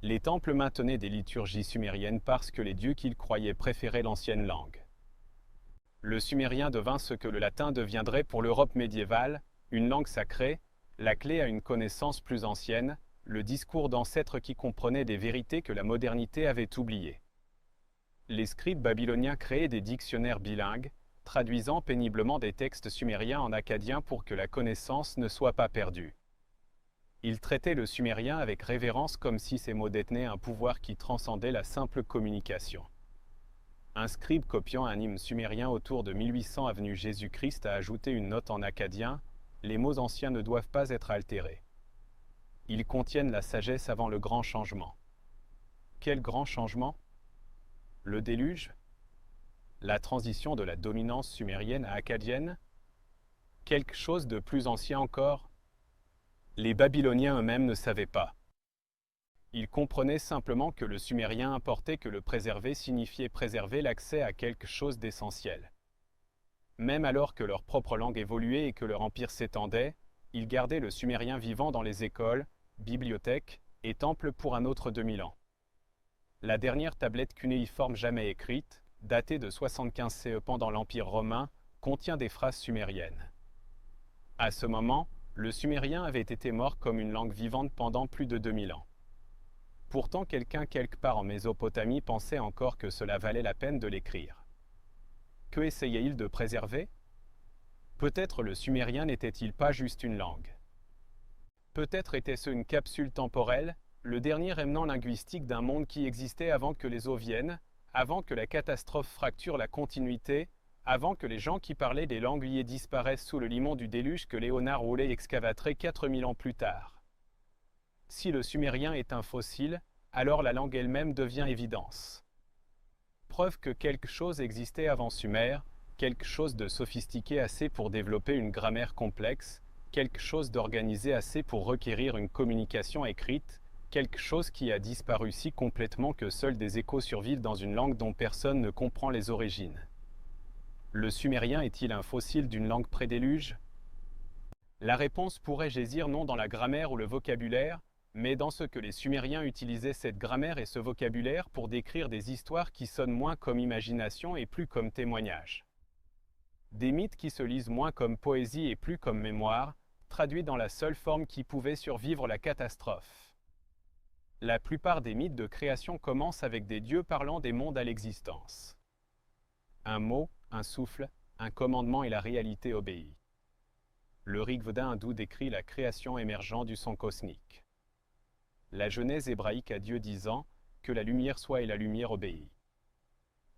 Les temples maintenaient des liturgies sumériennes parce que les dieux qu'ils croyaient préféraient l'ancienne langue. Le sumérien devint ce que le latin deviendrait pour l'Europe médiévale, une langue sacrée, la clé à une connaissance plus ancienne, le discours d'ancêtres qui comprenait des vérités que la modernité avait oubliées. Les scribes babyloniens créaient des dictionnaires bilingues, traduisant péniblement des textes sumériens en akkadien pour que la connaissance ne soit pas perdue. Ils traitaient le sumérien avec révérence comme si ces mots détenaient un pouvoir qui transcendait la simple communication. Un scribe copiant un hymne sumérien autour de 1800 avenue Jésus-Christ a ajouté une note en akkadien « Les mots anciens ne doivent pas être altérés. Ils contiennent la sagesse avant le grand changement. » Quel grand changement? Le déluge? La transition de la dominance sumérienne à akkadienne? Quelque chose de plus ancien encore? Les Babyloniens eux-mêmes ne savaient pas. Ils comprenaient simplement que le sumérien importait que le préserver signifiait préserver l'accès à quelque chose d'essentiel. Même alors que leur propre langue évoluait et que leur empire s'étendait, ils gardaient le sumérien vivant dans les écoles, bibliothèques et temples pour un autre 2000 ans. La dernière tablette cunéiforme jamais écrite, datée de 75 CE pendant l'Empire romain, contient des phrases sumériennes. À ce moment, le sumérien avait été mort comme une langue vivante pendant plus de 2000 ans. Pourtant, quelqu'un quelque part en Mésopotamie pensait encore que cela valait la peine de l'écrire. Que essayait-il de préserver? Peut-être le sumérien n'était-il pas juste une langue. Peut-être était-ce une capsule temporelle, le dernier remnant linguistique d'un monde qui existait avant que les eaux viennent, avant que la catastrophe fracture la continuité, avant que les gens qui parlaient des langues liées disparaissent sous le limon du déluge que Léonard Woolley excavaterait 4000 ans plus tard. Si le sumérien est un fossile, alors la langue elle-même devient évidence. Preuve que quelque chose existait avant Sumer, quelque chose de sophistiqué assez pour développer une grammaire complexe, quelque chose d'organisé assez pour requérir une communication écrite, quelque chose qui a disparu si complètement que seuls des échos survivent dans une langue dont personne ne comprend les origines. Le sumérien est-il un fossile d'une langue pré-déluge? La réponse pourrait jaisir non dans la grammaire ou le vocabulaire, mais dans ce que les Sumériens utilisaient cette grammaire et ce vocabulaire pour décrire des histoires qui sonnent moins comme imagination et plus comme témoignage. Des mythes qui se lisent moins comme poésie et plus comme mémoire, traduits dans la seule forme qui pouvait survivre la catastrophe. La plupart des mythes de création commencent avec des dieux parlant des mondes à l'existence. Un mot, un souffle, un commandement et la réalité obéit. Le Rig Veda hindou décrit la création émergeant du son cosmique. La Genèse hébraïque a Dieu disant « que la lumière soit et la lumière obéit ».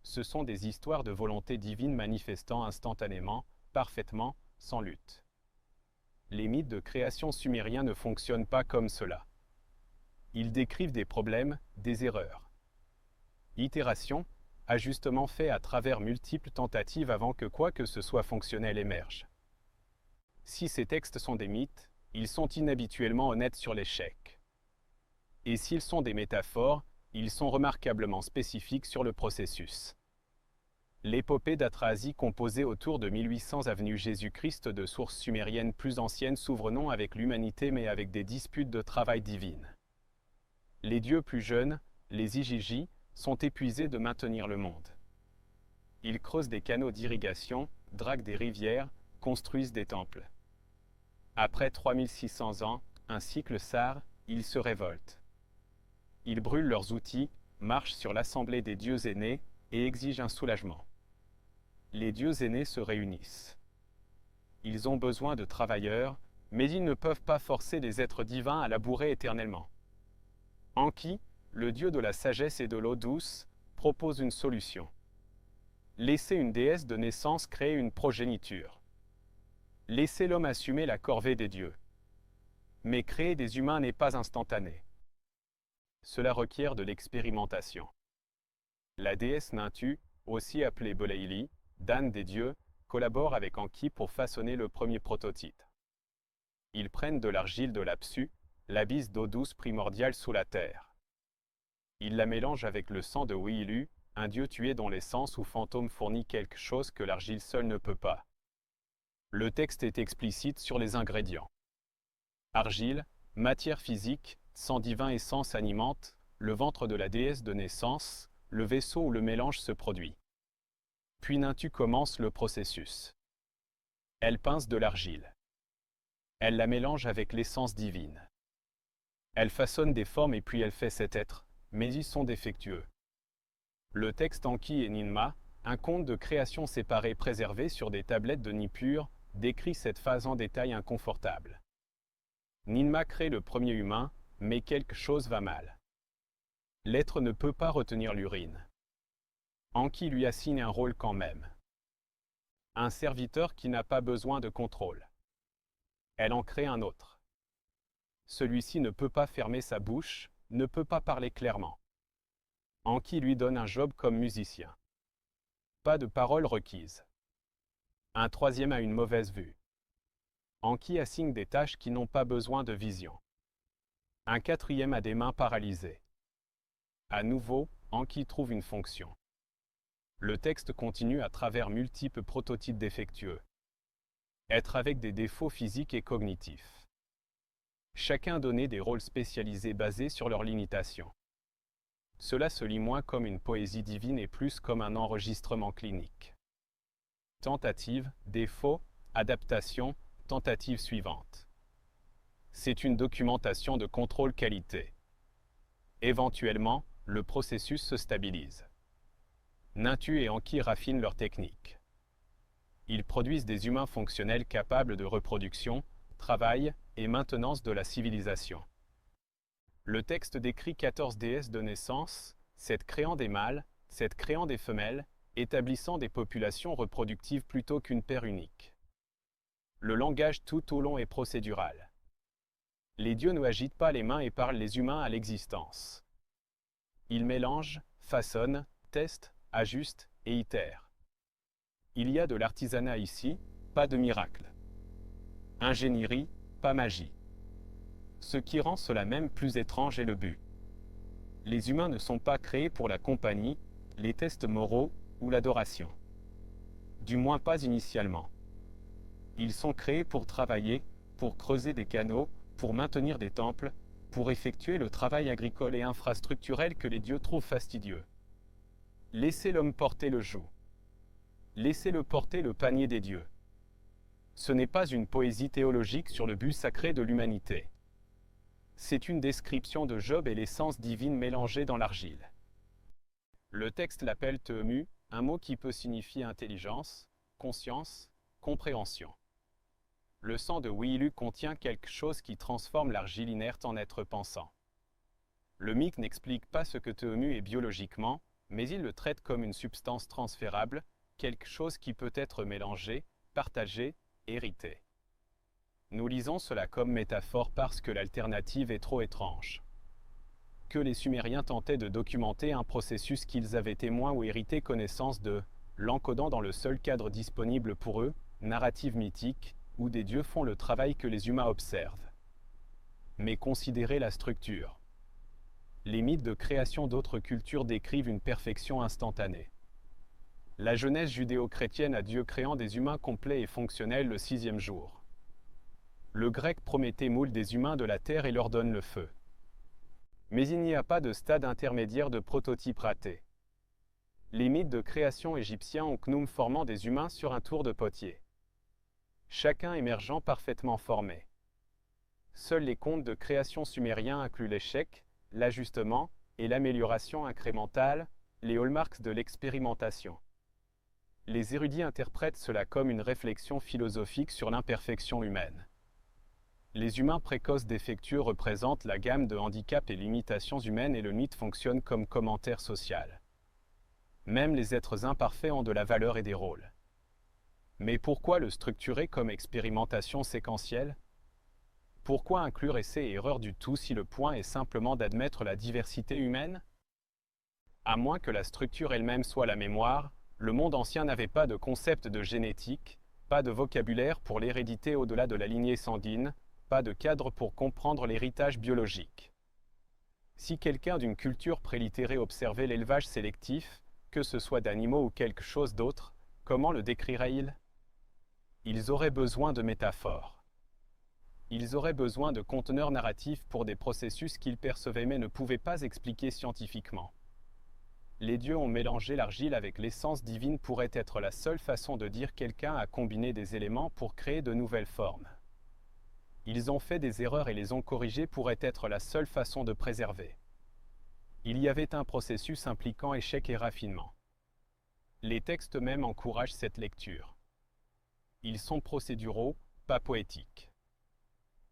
Ce sont des histoires de volonté divine manifestant instantanément, parfaitement, sans lutte. Les mythes de création sumériens ne fonctionnent pas comme cela. Ils décrivent des problèmes, des erreurs. Itération, ajustement fait à travers multiples tentatives avant que quoi que ce soit fonctionnel émerge. Si ces textes sont des mythes, ils sont inhabituellement honnêtes sur l'échec. Et s'ils sont des métaphores, ils sont remarquablement spécifiques sur le processus. L'épopée d'Atrahasie composée autour de 1800 avenue Jésus-Christ de sources sumériennes plus anciennes s'ouvre non avec l'humanité mais avec des disputes de travail divine. Les dieux plus jeunes, les Igigi, sont épuisés de maintenir le monde. Ils creusent des canaux d'irrigation, draguent des rivières, construisent des temples. Après 3600 ans, un cycle s'arrête, ils se révoltent. Ils brûlent leurs outils, marchent sur l'assemblée des dieux aînés et exigent un soulagement. Les dieux aînés se réunissent. Ils ont besoin de travailleurs, mais ils ne peuvent pas forcer les êtres divins à labourer éternellement. Enki, le dieu de la sagesse et de l'eau douce, propose une solution. Laisser une déesse de naissance créer une progéniture. Laissez l'homme assumer la corvée des dieux. Mais créer des humains n'est pas instantané. Cela requiert de l'expérimentation. La déesse Nintu, aussi appelée Bolaïli, Dame des dieux, collabore avec Enki pour façonner le premier prototype. Ils prennent de l'argile de l'Apsu, l'abysse d'eau douce primordiale sous la terre. Ils la mélangent avec le sang de Wiilu, un dieu tué dont l'essence ou fantôme fournit quelque chose que l'argile seule ne peut pas. Le texte est explicite sur les ingrédients. Argile, matière physique, sang divin, essence animante, le ventre de la déesse de naissance, le vaisseau où le mélange se produit. Puis Nintu commence le processus. Elle pince de l'argile. Elle la mélange avec l'essence divine. Elle façonne des formes et puis elle fait cet être, mais ils sont défectueux. Le texte Enki et Ninma, un conte de création séparé préservé sur des tablettes de Nippur, décrit cette phase en détail inconfortable. Ninma crée le premier humain, mais quelque chose va mal. L'être ne peut pas retenir l'urine. Enki lui assigne un rôle quand même. Un serviteur qui n'a pas besoin de contrôle. Elle en crée un autre. Celui-ci ne peut pas fermer sa bouche, ne peut pas parler clairement. Enki lui donne un job comme musicien. Pas de paroles requises. Un troisième a une mauvaise vue. Enki assigne des tâches qui n'ont pas besoin de vision. Un quatrième a des mains paralysées. À nouveau, Enki trouve une fonction. Le texte continue à travers multiples prototypes défectueux. Être avec des défauts physiques et cognitifs. Chacun donnait des rôles spécialisés basés sur leurs limitations. Cela se lit moins comme une poésie divine et plus comme un enregistrement clinique. Tentative, défaut, adaptation, tentative suivante. C'est une documentation de contrôle qualité. Éventuellement, le processus se stabilise. Nintu et Enki raffinent leur technique. Ils produisent des humains fonctionnels capables de reproduction, travail et maintenance de la civilisation. Le texte décrit 14 déesses de naissance, 7 créant des mâles, 7 créant des femelles, établissant des populations reproductives plutôt qu'une paire unique. Le langage tout au long est procédural. Les dieux n'agitent pas les mains et parlent les humains à l'existence. Ils mélangent, façonnent, testent, ajustent et itèrent. Il y a de l'artisanat ici, pas de miracle. Ingénierie, pas magie. Ce qui rend cela même plus étrange est le but. Les humains ne sont pas créés pour la compagnie, les tests moraux ou l'adoration. Du moins pas initialement. Ils sont créés pour travailler, pour creuser des canaux, pour maintenir des temples, pour effectuer le travail agricole et infrastructurel que les dieux trouvent fastidieux. Laissez l'homme porter le joug. Laissez-le porter le panier des dieux. Ce n'est pas une poésie théologique sur le but sacré de l'humanité. C'est une description de Job et l'essence divine mélangée dans l'argile. Le texte l'appelle Tehemu, un mot qui peut signifier intelligence, conscience, compréhension. Le sang de Wiilu contient quelque chose qui transforme l'argile inerte en être pensant. Le mythe n'explique pas ce que Tehemu est biologiquement, mais il le traite comme une substance transférable, quelque chose qui peut être mélangé, partagé, hérité. Nous lisons cela comme métaphore parce que l'alternative est trop étrange. Que les Sumériens tentaient de documenter un processus qu'ils avaient témoin ou hérité connaissance de, l'encodant dans le seul cadre disponible pour eux, narrative mythique, où des dieux font le travail que les humains observent. Mais considérez la structure. Les mythes de création d'autres cultures décrivent une perfection instantanée. La jeunesse judéo-chrétienne a Dieu créant des humains complets et fonctionnels le 6e jour. Le grec Prométhée moule des humains de la terre et leur donne le feu. Mais il n'y a pas de stade intermédiaire de prototype raté. Les mythes de création égyptiens ont Khnum formant des humains sur un tour de potier. Chacun émergeant parfaitement formé. Seuls les contes de création sumériens incluent l'échec, l'ajustement et l'amélioration incrémentale, les hallmarks de l'expérimentation. Les érudits interprètent cela comme une réflexion philosophique sur l'imperfection humaine. Les humains précoces défectueux représentent la gamme de handicaps et limitations humaines et le mythe fonctionne comme commentaire social. Même les êtres imparfaits ont de la valeur et des rôles. Mais pourquoi le structurer comme expérimentation séquentielle? Pourquoi inclure essais et erreurs du tout si le point est simplement d'admettre la diversité humaine? À moins que la structure elle-même soit la mémoire, le monde ancien n'avait pas de concept de génétique, pas de vocabulaire pour l'hérédité au-delà de la lignée sanguine, pas de cadre pour comprendre l'héritage biologique. Si quelqu'un d'une culture prélittérée observait l'élevage sélectif, que ce soit d'animaux ou quelque chose d'autre, comment le décrirait-il? Ils auraient besoin de métaphores. Ils auraient besoin de conteneurs narratifs pour des processus qu'ils percevaient mais ne pouvaient pas expliquer scientifiquement. Les dieux ont mélangé l'argile avec l'essence divine pourrait être la seule façon de dire quelqu'un a combiné des éléments pour créer de nouvelles formes. Ils ont fait des erreurs et les ont corrigées pourrait être la seule façon de préserver. Il y avait un processus impliquant échec et raffinement. Les textes même encouragent cette lecture. Ils sont procéduraux, pas poétiques.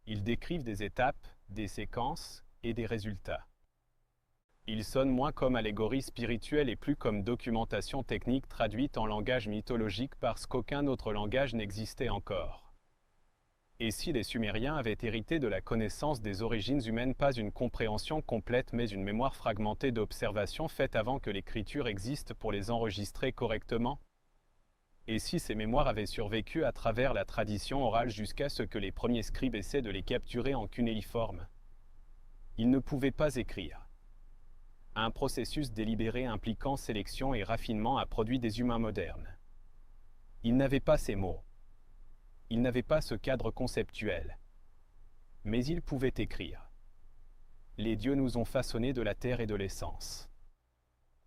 Ils décrivent des étapes, des séquences et des résultats. Ils sonnent moins comme allégorie spirituelle et plus comme documentation technique traduite en langage mythologique parce qu'aucun autre langage n'existait encore. Et si les Sumériens avaient hérité de la connaissance des origines humaines, pas une compréhension complète mais une mémoire fragmentée d'observations faites avant que l'écriture existe pour les enregistrer correctement? Et si ces mémoires avaient survécu à travers la tradition orale jusqu'à ce que les premiers scribes essaient de les capturer en cunéiforme? Ils ne pouvaient pas écrire. Un processus délibéré impliquant sélection et raffinement a produit des humains modernes. Ils n'avaient pas ces mots. Ils n'avaient pas ce cadre conceptuel. Mais ils pouvaient écrire. Les dieux nous ont façonnés de la terre et de l'essence.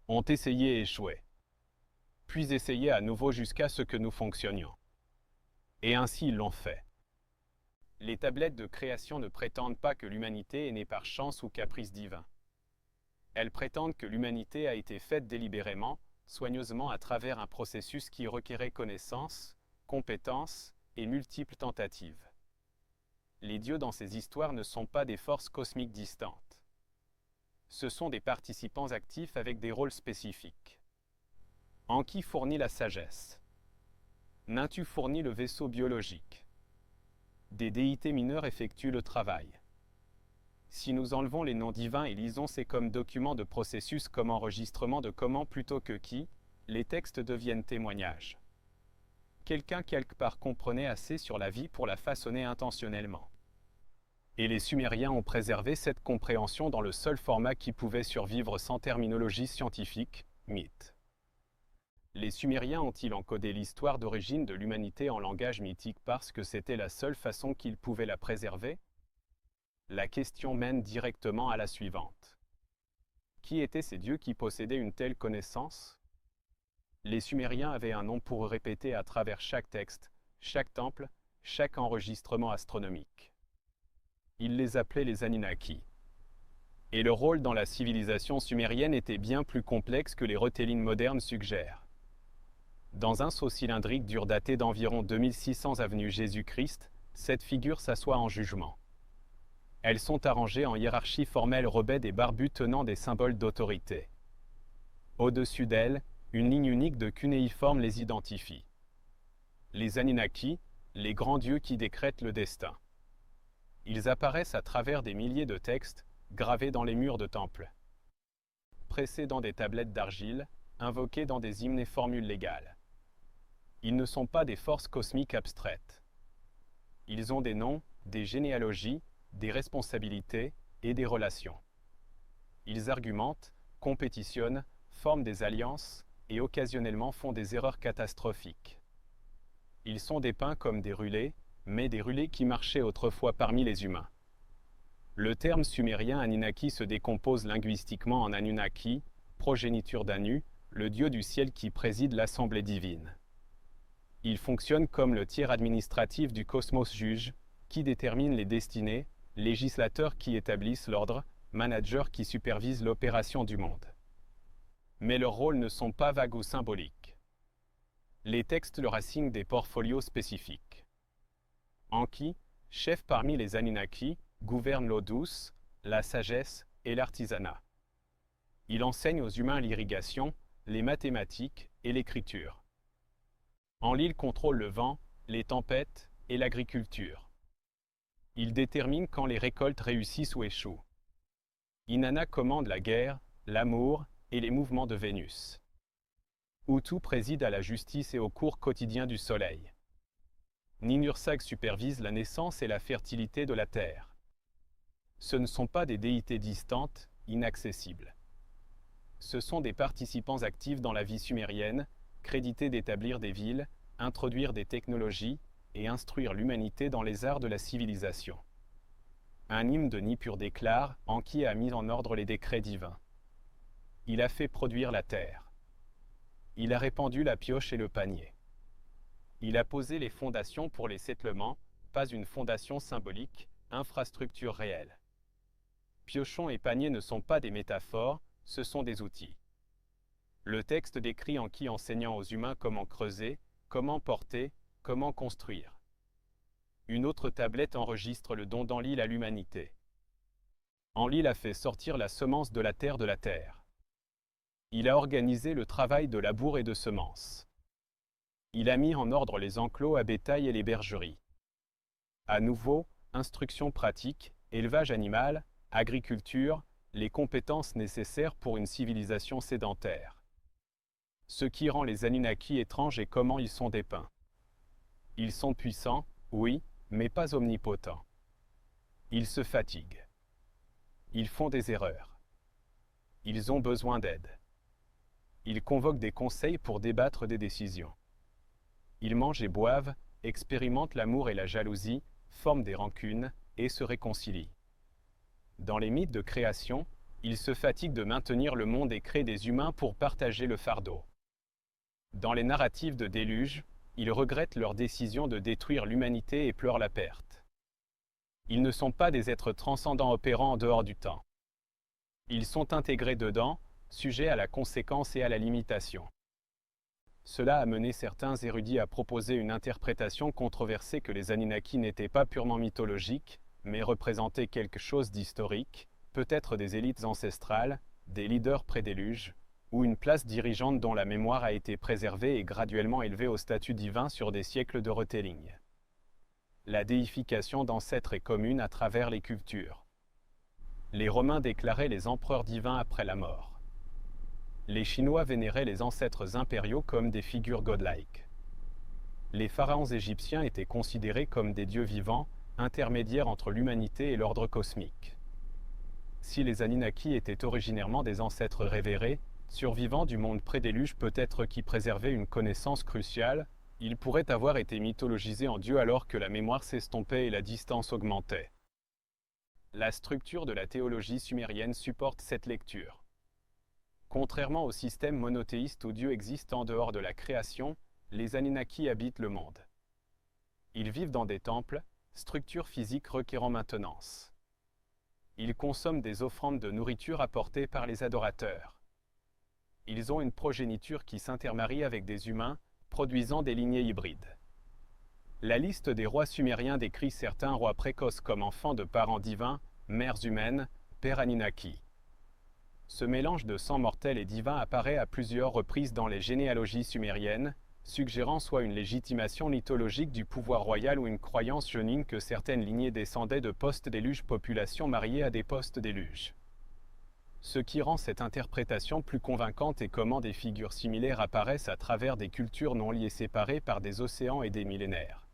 Ont essayé et échoué. Puis essayé à nouveau jusqu'à ce que nous fonctionnions. Et ainsi ils l'ont fait. Les tablettes de création ne prétendent pas que l'humanité est née par chance ou caprice divin. Elles prétendent que l'humanité a été faite délibérément, soigneusement à travers un processus qui requérait connaissance, compétence et multiples tentatives. Les dieux dans ces histoires ne sont pas des forces cosmiques distantes. Ce sont des participants actifs avec des rôles spécifiques. Enki fournit la sagesse. Nintu fournit le vaisseau biologique. Des déités mineures effectuent le travail. Si nous enlevons les noms divins et lisons ces comme documents de processus comme enregistrement de comment plutôt que qui, les textes deviennent témoignages. Quelqu'un quelque part comprenait assez sur la vie pour la façonner intentionnellement. Et les Sumériens ont préservé cette compréhension dans le seul format qui pouvait survivre sans terminologie scientifique, mythe. Les Sumériens ont-ils encodé l'histoire d'origine de l'humanité en langage mythique parce que c'était la seule façon qu'ils pouvaient la préserver? La question mène directement à la suivante. Qui étaient ces dieux qui possédaient une telle connaissance? Les Sumériens avaient un nom pour répéter à travers chaque texte, chaque temple, chaque enregistrement astronomique. Ils les appelaient les Anunnaki. Et leur rôle dans la civilisation sumérienne était bien plus complexe que les retellings modernes suggèrent. Dans un sceau cylindrique dur daté d'environ 2600 avenue Jésus-Christ, cette figure s'assoit en jugement. Elles sont arrangées en hiérarchie formelle rebais des barbus tenant des symboles d'autorité. Au-dessus d'elles, une ligne unique de cunéiforme les identifie. Les Anunnaki, les grands dieux qui décrètent le destin. Ils apparaissent à travers des milliers de textes, gravés dans les murs de temples. Pressés dans des tablettes d'argile, invoqués dans des hymnes et formules légales. Ils ne sont pas des forces cosmiques abstraites. Ils ont des noms, des généalogies, des responsabilités et des relations. Ils argumentent, compétitionnent, forment des alliances et occasionnellement font des erreurs catastrophiques. Ils sont dépeints comme des rulés, mais des rulés qui marchaient autrefois parmi les humains. Le terme sumérien Anunnaki se décompose linguistiquement en Anunnaki, progéniture d'Anu, le dieu du ciel qui préside l'assemblée divine. Il fonctionne comme le tiers administratif du cosmos juge, qui détermine les destinées, législateurs qui établissent l'ordre, managers qui supervisent l'opération du monde. Mais leurs rôles ne sont pas vagues ou symboliques. Les textes leur assignent des portfolios spécifiques. Enki, chef parmi les Anunnaki, gouverne l'eau douce, la sagesse et l'artisanat. Il enseigne aux humains l'irrigation, les mathématiques et l'écriture. Enlil contrôle le vent, les tempêtes et l'agriculture. Il détermine quand les récoltes réussissent ou échouent. Inanna commande la guerre, l'amour et les mouvements de Vénus. Utu préside à la justice et au cours quotidien du soleil. Ninhursag supervise la naissance et la fertilité de la terre. Ce ne sont pas des déités distantes, inaccessibles. Ce sont des participants actifs dans la vie sumérienne, crédités d'établir des villes, introduire des technologies et instruire l'humanité dans les arts de la civilisation. Un hymne de Nippur déclare « Enki a mis en ordre les décrets divins. Il a fait produire la terre. Il a répandu la pioche et le panier. Il a posé les fondations pour les settlements, pas une fondation symbolique, infrastructure réelle. Piochon et panier ne sont pas des métaphores, ce sont des outils. Le texte décrit Enki enseignant aux humains comment creuser, comment porter, comment construire. Une autre tablette enregistre le don d'Enlil à l'humanité. Enlil a fait sortir la semence de la terre. Il a organisé le travail de labour et de semences. Il a mis en ordre les enclos à bétail et les bergeries. À nouveau, instruction pratique, élevage animal, agriculture, les compétences nécessaires pour une civilisation sédentaire. Ce qui rend les Anunnaki étranges est comment ils sont dépeints. Ils sont puissants, oui, mais pas omnipotents. Ils se fatiguent. Ils font des erreurs. Ils ont besoin d'aide. Ils convoquent des conseils pour débattre des décisions. Ils mangent et boivent, expérimentent l'amour et la jalousie, forment des rancunes et se réconcilient. Dans les mythes de création, ils se fatiguent de maintenir le monde et créent des humains pour partager le fardeau. Dans les narratives de déluge, ils regrettent leur décision de détruire l'humanité et pleurent la perte. Ils ne sont pas des êtres transcendants opérant en dehors du temps. Ils sont intégrés dedans, sujets à la conséquence et à la limitation. Cela a mené certains érudits à proposer une interprétation controversée que les Anunnaki n'étaient pas purement mythologiques, mais représentaient quelque chose d'historique, peut-être des élites ancestrales, des leaders pré-déluge, ou une place dirigeante dont la mémoire a été préservée et graduellement élevée au statut divin sur des siècles de retelling. La déification d'ancêtres est commune à travers les cultures. Les Romains déclaraient les empereurs divins après la mort. Les Chinois vénéraient les ancêtres impériaux comme des figures godlike. Les pharaons égyptiens étaient considérés comme des dieux vivants, intermédiaires entre l'humanité et l'ordre cosmique. Si les Anunnaki étaient originairement des ancêtres révérés, survivants du monde pré-déluge peut-être qui préservaient une connaissance cruciale, ils pourraient avoir été mythologisés en dieux alors que la mémoire s'estompait et la distance augmentait. La structure de la théologie sumérienne supporte cette lecture. Contrairement au système monothéiste où Dieu existe en dehors de la création, les Anunnaki habitent le monde. Ils vivent dans des temples, structures physiques requérant maintenance. Ils consomment des offrandes de nourriture apportées par les adorateurs. Ils ont une progéniture qui s'intermarie avec des humains, produisant des lignées hybrides. La liste des rois sumériens décrit certains rois précoces comme enfants de parents divins, mères humaines, pères Anunnaki. Ce mélange de sang mortel et divin apparaît à plusieurs reprises dans les généalogies sumériennes, suggérant soit une légitimation mythologique du pouvoir royal ou une croyance jeunine que certaines lignées descendaient de post-déluge populations mariées à des post-déluges. Ce qui rend cette interprétation plus convaincante est comment des figures similaires apparaissent à travers des cultures non liées séparées par des océans et des millénaires.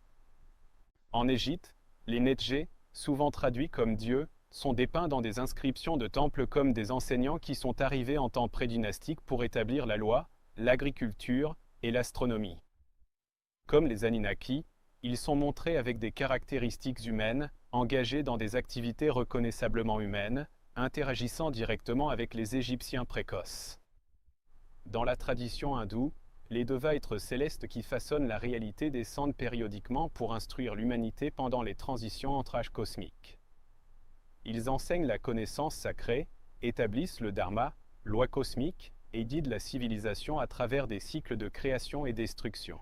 En Égypte, les Netjé, souvent traduits comme dieux, sont dépeints dans des inscriptions de temples comme des enseignants qui sont arrivés en temps pré-dynastique pour établir la loi, l'agriculture et l'astronomie. Comme les Anunnaki, ils sont montrés avec des caractéristiques humaines, engagés dans des activités reconnaissablement humaines, interagissant directement avec les Égyptiens précoces. Dans la tradition hindoue, les devas êtres célestes qui façonnent la réalité descendent périodiquement pour instruire l'humanité pendant les transitions entre âges cosmiques. Ils enseignent la connaissance sacrée, établissent le dharma, loi cosmique, et guident la civilisation à travers des cycles de création et destruction.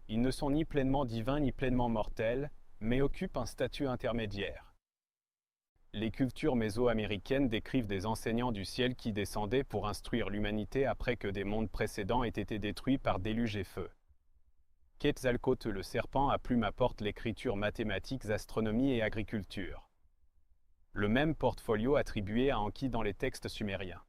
Ils ne sont ni pleinement divins ni pleinement mortels, mais occupent un statut intermédiaire. Les cultures mésoaméricaines décrivent des enseignants du ciel qui descendaient pour instruire l'humanité après que des mondes précédents aient été détruits par déluge et feu. Quetzalcoatl le serpent à plume apporte l'écriture mathématiques, astronomie et agriculture. Le même portfolio attribué à Enki dans les textes sumériens.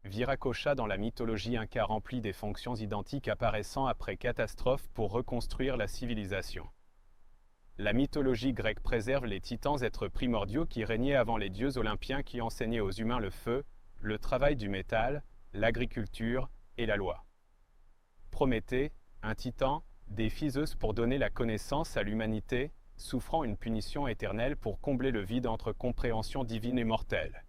Viracocha dans la mythologie inca remplit des fonctions identiques apparaissant après catastrophe pour reconstruire la civilisation. La mythologie grecque préserve les titans, êtres primordiaux qui régnaient avant les dieux olympiens, qui enseignaient aux humains le feu, le travail du métal, l'agriculture et la loi. Prométhée, un titan, défie Zeus pour donner la connaissance à l'humanité, souffrant une punition éternelle pour combler le vide entre compréhension divine et mortelle.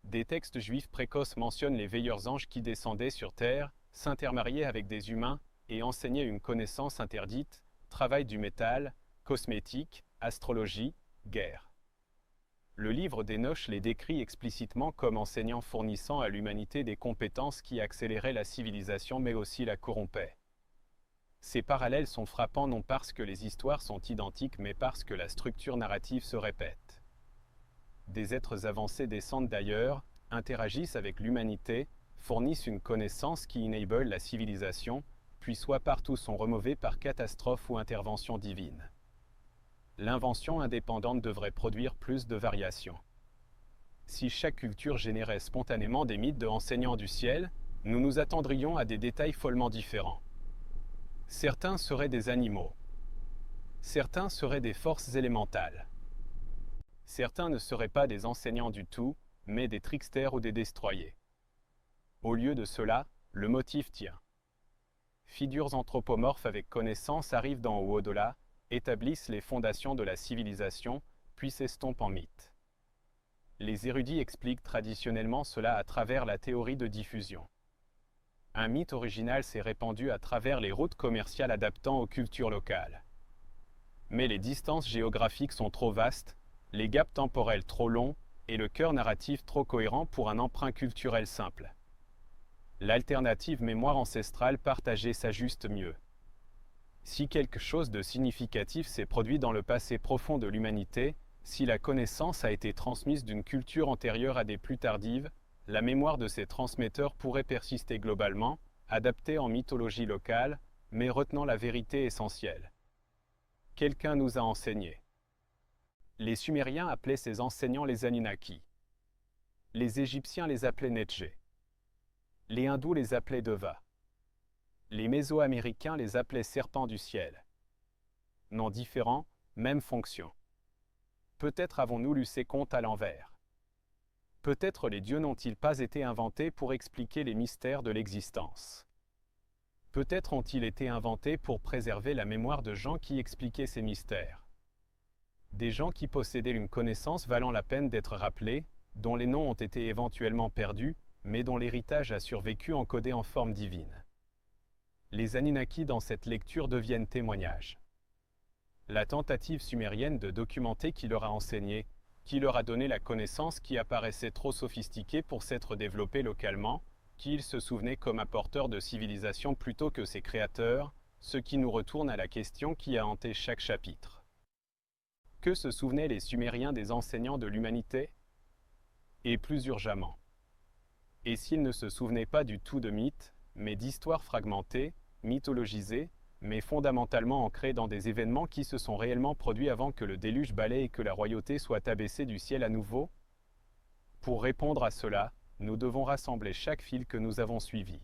Des textes juifs précoces mentionnent les veilleurs anges qui descendaient sur terre, s'intermariaient avec des humains et enseignaient une connaissance interdite, travail du métal, cosmétique, astrologie, guerre. Le livre d'Enoch les décrit explicitement comme enseignants fournissant à l'humanité des compétences qui accéléraient la civilisation mais aussi la corrompaient. Ces parallèles sont frappants non parce que les histoires sont identiques mais parce que la structure narrative se répète. Des êtres avancés descendent d'ailleurs, interagissent avec l'humanité, fournissent une connaissance qui enable la civilisation, puis soit partout sont remouvés par catastrophe ou intervention divine. L'invention indépendante devrait produire plus de variations. Si chaque culture générait spontanément des mythes de enseignants du ciel, nous nous attendrions à des détails follement différents. Certains seraient des animaux. Certains seraient des forces élémentales. Certains ne seraient pas des enseignants du tout, mais des tricksters ou des destroyers. Au lieu de cela, le motif tient. Figures anthropomorphes avec connaissance arrivent d'en haut au-delà, établissent les fondations de la civilisation, puis s'estompent en mythe. Les érudits expliquent traditionnellement cela à travers la théorie de diffusion. Un mythe original s'est répandu à travers les routes commerciales adaptant aux cultures locales. Mais les distances géographiques sont trop vastes, les gaps temporels trop longs et le cœur narratif trop cohérent pour un emprunt culturel simple. L'alternative mémoire ancestrale partagée s'ajuste mieux. Si quelque chose de significatif s'est produit dans le passé profond de l'humanité, si la connaissance a été transmise d'une culture antérieure à des plus tardives, la mémoire de ces transmetteurs pourrait persister globalement, adaptée en mythologie locale, mais retenant la vérité essentielle. Quelqu'un nous a enseigné. Les Sumériens appelaient ces enseignants les Anunnaki. Les Égyptiens les appelaient Netjé. Les Hindous les appelaient Deva. Les Mésoaméricains les appelaient serpents du ciel. Noms différents, même fonction. Peut-être avons-nous lu ces contes à l'envers. Peut-être les dieux n'ont-ils pas été inventés pour expliquer les mystères de l'existence. Peut-être ont-ils été inventés pour préserver la mémoire de gens qui expliquaient ces mystères. Des gens qui possédaient une connaissance valant la peine d'être rappelée, dont les noms ont été éventuellement perdus, mais dont l'héritage a survécu encodé en forme divine. Les Anunnaki dans cette lecture deviennent témoignages. La tentative sumérienne de documenter qui leur a enseigné, qui leur a donné la connaissance qui apparaissait trop sophistiquée pour s'être développée localement, qui ils se souvenaient comme apporteurs de civilisation plutôt que ses créateurs, ce qui nous retourne à la question qui a hanté chaque chapitre. Que se souvenaient les Sumériens des enseignants de l'humanité? Et plus urgemment. Et s'ils ne se souvenaient pas du tout de mythes, mais d'histoires fragmentées, mythologisées, mais fondamentalement ancrées dans des événements qui se sont réellement produits avant que le déluge balaie et que la royauté soit abaissée du ciel à nouveau? Pour répondre à cela, nous devons rassembler chaque fil que nous avons suivi.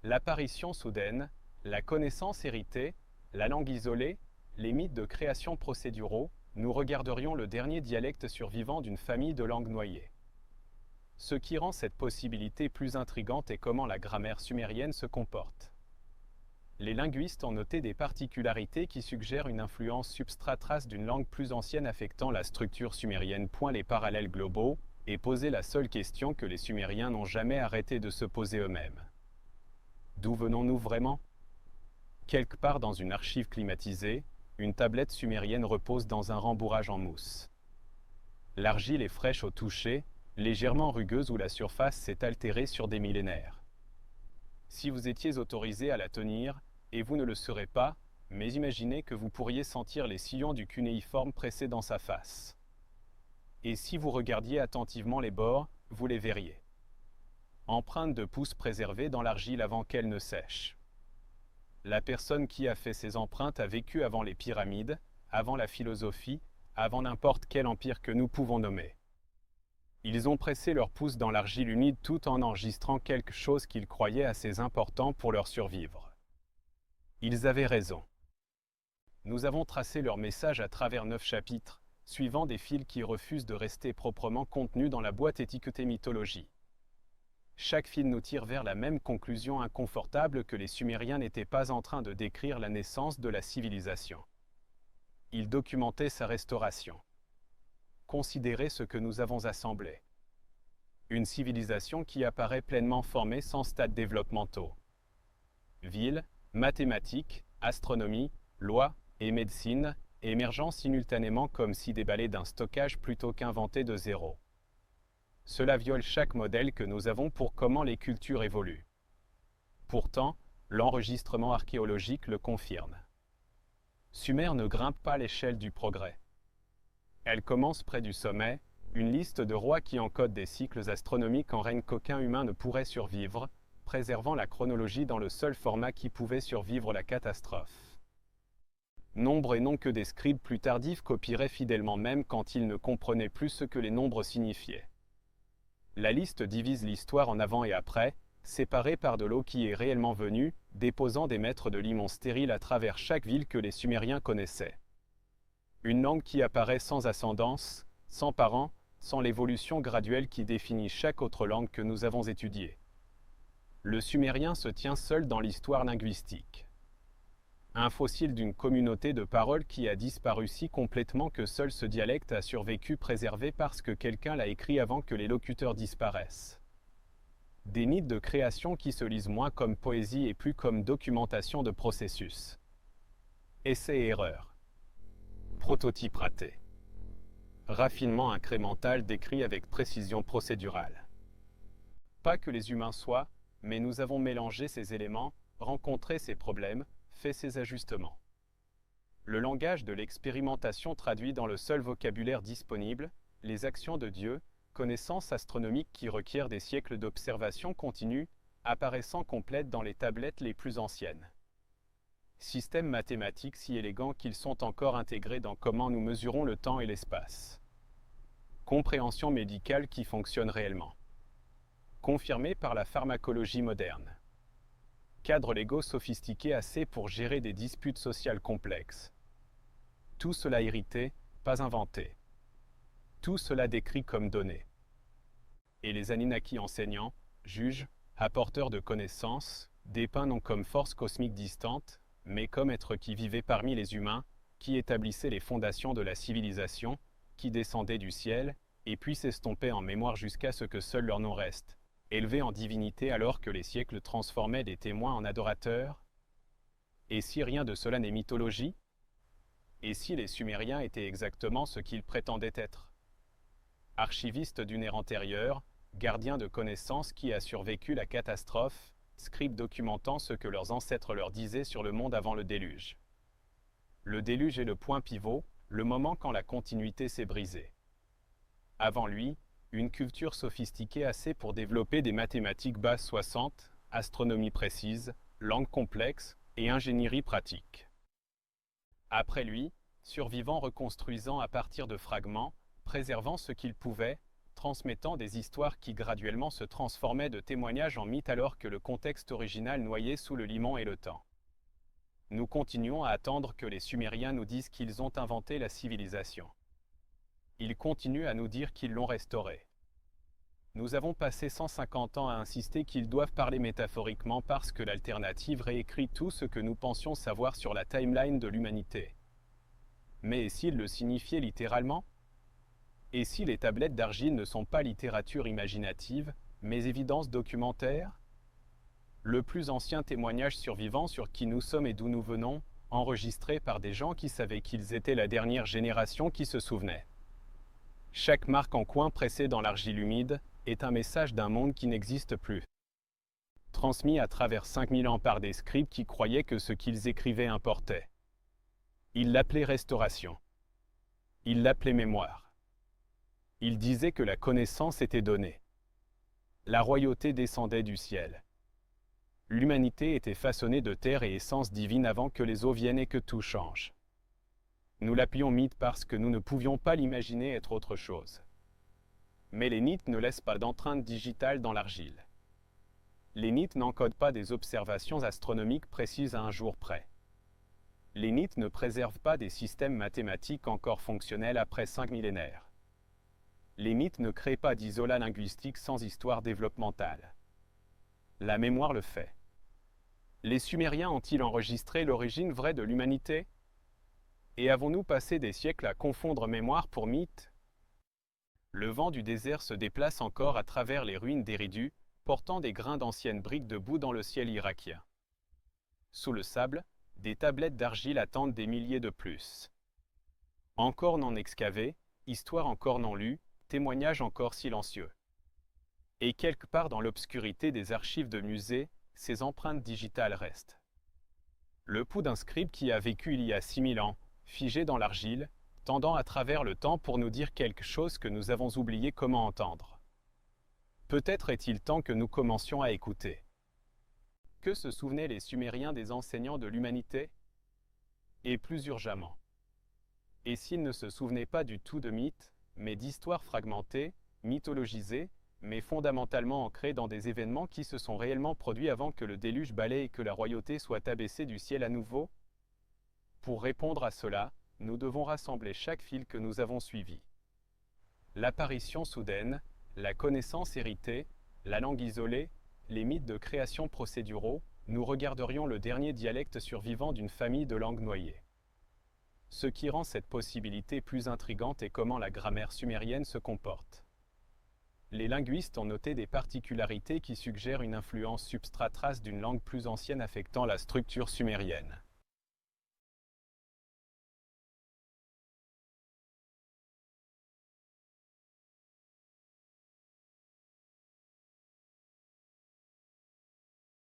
L'apparition soudaine, la connaissance héritée, la langue isolée, les mythes de création procéduraux, nous regarderions le dernier dialecte survivant d'une famille de langues noyées. Ce qui rend cette possibilité plus intrigante est comment la grammaire sumérienne se comporte. Les linguistes ont noté des particularités qui suggèrent une influence substratrace d'une langue plus ancienne affectant la structure sumérienne. Les parallèles globaux, et poser la seule question que les Sumériens n'ont jamais arrêté de se poser eux-mêmes. D'où venons-nous vraiment? Quelque part dans une archive climatisée, une tablette sumérienne repose dans un rembourrage en mousse. L'argile est fraîche au toucher, légèrement rugueuse où la surface s'est altérée sur des millénaires. Si vous étiez autorisé à la tenir, et vous ne le serez pas, mais imaginez que vous pourriez sentir les sillons du cunéiforme pressés dans sa face. Et si vous regardiez attentivement les bords, vous les verriez. Empreintes de pouces préservées dans l'argile avant qu'elle ne sèche. La personne qui a fait ces empreintes a vécu avant les pyramides, avant la philosophie, avant n'importe quel empire que nous pouvons nommer. Ils ont pressé leur pouce dans l'argile humide tout en enregistrant quelque chose qu'ils croyaient assez important pour leur survivre. Ils avaient raison. Nous avons tracé leur message à travers 9 chapitres, suivant des fils qui refusent de rester proprement contenus dans la boîte étiquetée mythologie. Chaque fil nous tire vers la même conclusion inconfortable que les Sumériens n'étaient pas en train de décrire la naissance de la civilisation. Ils documentaient sa restauration. Considérez ce que nous avons assemblé. Une civilisation qui apparaît pleinement formée sans stades développementaux. Villes, mathématiques, astronomie, lois et médecine émergeant simultanément comme si déballées d'un stockage plutôt qu'inventées de zéro. Cela viole chaque modèle que nous avons pour comment les cultures évoluent. Pourtant, l'enregistrement archéologique le confirme. Sumer ne grimpe pas l'échelle du progrès. Elle commence près du sommet, une liste de rois qui encodent des cycles astronomiques en règne qu'aucun humain ne pourrait survivre, préservant la chronologie dans le seul format qui pouvait survivre la catastrophe. Nombre et non que des scribes plus tardifs copieraient fidèlement même quand ils ne comprenaient plus ce que les nombres signifiaient. La liste divise l'histoire en avant et après, séparée par de l'eau qui est réellement venue, déposant des mètres de limon stérile à travers chaque ville que les Sumériens connaissaient. Une langue qui apparaît sans ascendance, sans parents, sans l'évolution graduelle qui définit chaque autre langue que nous avons étudiée. Le sumérien se tient seul dans l'histoire linguistique. Un fossile d'une communauté de paroles qui a disparu si complètement que seul ce dialecte a survécu préservé parce que quelqu'un l'a écrit avant que les locuteurs disparaissent. Des mythes de création qui se lisent moins comme poésie et plus comme documentation de processus. Essai et erreur. Prototype raté. Raffinement incrémental décrit avec précision procédurale. Pas que les humains soient, mais nous avons mélangé ces éléments, rencontré ces problèmes, fait ces ajustements. Le langage de l'expérimentation traduit dans le seul vocabulaire disponible, les actions de Dieu, connaissances astronomiques qui requièrent des siècles d'observation continue, apparaissant complètes dans les tablettes les plus anciennes. Systèmes mathématiques si élégants qu'ils sont encore intégrés dans comment nous mesurons le temps et l'espace. Compréhension médicale qui fonctionne réellement. Confirmée par la pharmacologie moderne. Cadre légaux sophistiqués assez pour gérer des disputes sociales complexes. Tout cela hérité, pas inventé. Tout cela décrit comme donné. Et les Anunnaki enseignants, juges, apporteurs de connaissances, dépeints non comme force cosmique distante, mais comme êtres qui vivaient parmi les humains, qui établissaient les fondations de la civilisation, qui descendaient du ciel, et puis s'estompaient en mémoire jusqu'à ce que seul leur nom reste, élevés en divinité alors que les siècles transformaient des témoins en adorateurs? Et si rien de cela n'est mythologie? Et si les Sumériens étaient exactement ce qu'ils prétendaient être? Archivistes d'une ère antérieure, gardiens de connaissances qui a survécu la catastrophe, scribes documentant ce que leurs ancêtres leur disaient sur le monde avant le déluge. Le déluge est le point pivot, le moment quand la continuité s'est brisée. Avant lui, une culture sophistiquée assez pour développer des mathématiques bases 60, astronomie précise, langue complexe et ingénierie pratique. Après lui, survivants reconstruisant à partir de fragments, préservant ce qu'ils pouvaient, transmettant des histoires qui graduellement se transformaient de témoignages en mythes alors que le contexte original noyait sous le limon et le temps. Nous continuons à attendre que les Sumériens nous disent qu'ils ont inventé la civilisation. Ils continuent à nous dire qu'ils l'ont restaurée. Nous avons passé 150 ans à insister qu'ils doivent parler métaphoriquement parce que l'alternative réécrit tout ce que nous pensions savoir sur la timeline de l'humanité. Mais s'ils le signifiaient littéralement? Et si les tablettes d'argile ne sont pas littérature imaginative, mais évidence documentaire? Le plus ancien témoignage survivant sur qui nous sommes et d'où nous venons, enregistré par des gens qui savaient qu'ils étaient la dernière génération qui se souvenait. Chaque marque en coin pressée dans l'argile humide est un message d'un monde qui n'existe plus. Transmis à travers 5000 ans par des scribes qui croyaient que ce qu'ils écrivaient importait. Ils l'appelaient restauration. Ils l'appelaient mémoire. Ils disaient que la connaissance était donnée. La royauté descendait du ciel. L'humanité était façonnée de terre et essence divine avant que les eaux viennent et que tout change. Nous l'appelions mythe parce que nous ne pouvions pas l'imaginer être autre chose. Mais les mythes ne laissent pas d'empreintes digitales dans l'argile. Les mythes n'encodent pas des observations astronomiques précises à un jour près. Les mythes ne préservent pas des systèmes mathématiques encore fonctionnels après 5 millénaires. Les mythes ne créent pas d'isolat linguistique sans histoire développementale. La mémoire le fait. Les Sumériens ont-ils enregistré l'origine vraie de l'humanité? Et avons-nous passé des siècles à confondre mémoire pour mythe? Le vent du désert se déplace encore à travers les ruines d'Éridu, portant des grains d'anciennes briques de boue dans le ciel irakien. Sous le sable, des tablettes d'argile attendent des milliers de plus. Encore non excavées, histoire encore non lue, témoignages encore silencieux. Et quelque part dans l'obscurité des archives de musées, ces empreintes digitales restent. Le pouls d'un scribe qui a vécu il y a 6000 ans, figé dans l'argile, tendant à travers le temps pour nous dire quelque chose que nous avons oublié comment entendre. Peut-être est-il temps que nous commencions à écouter. Que se souvenaient les Sumériens des enseignants de l'humanité? Et plus urgemment. Et s'ils ne se souvenaient pas du tout de mythes, mais d'histoires fragmentées, mythologisées, mais fondamentalement ancrées dans des événements qui se sont réellement produits avant que le déluge balaye et que la royauté soit abaissée du ciel à nouveau? Pour répondre à cela, nous devons rassembler chaque fil que nous avons suivi. L'apparition soudaine, la connaissance héritée, la langue isolée, les mythes de création procéduraux, nous regarderions le dernier dialecte survivant d'une famille de langues noyées. Ce qui rend cette possibilité plus intrigante est comment la grammaire sumérienne se comporte. Les linguistes ont noté des particularités qui suggèrent une influence substrat-trace d'une langue plus ancienne affectant la structure sumérienne.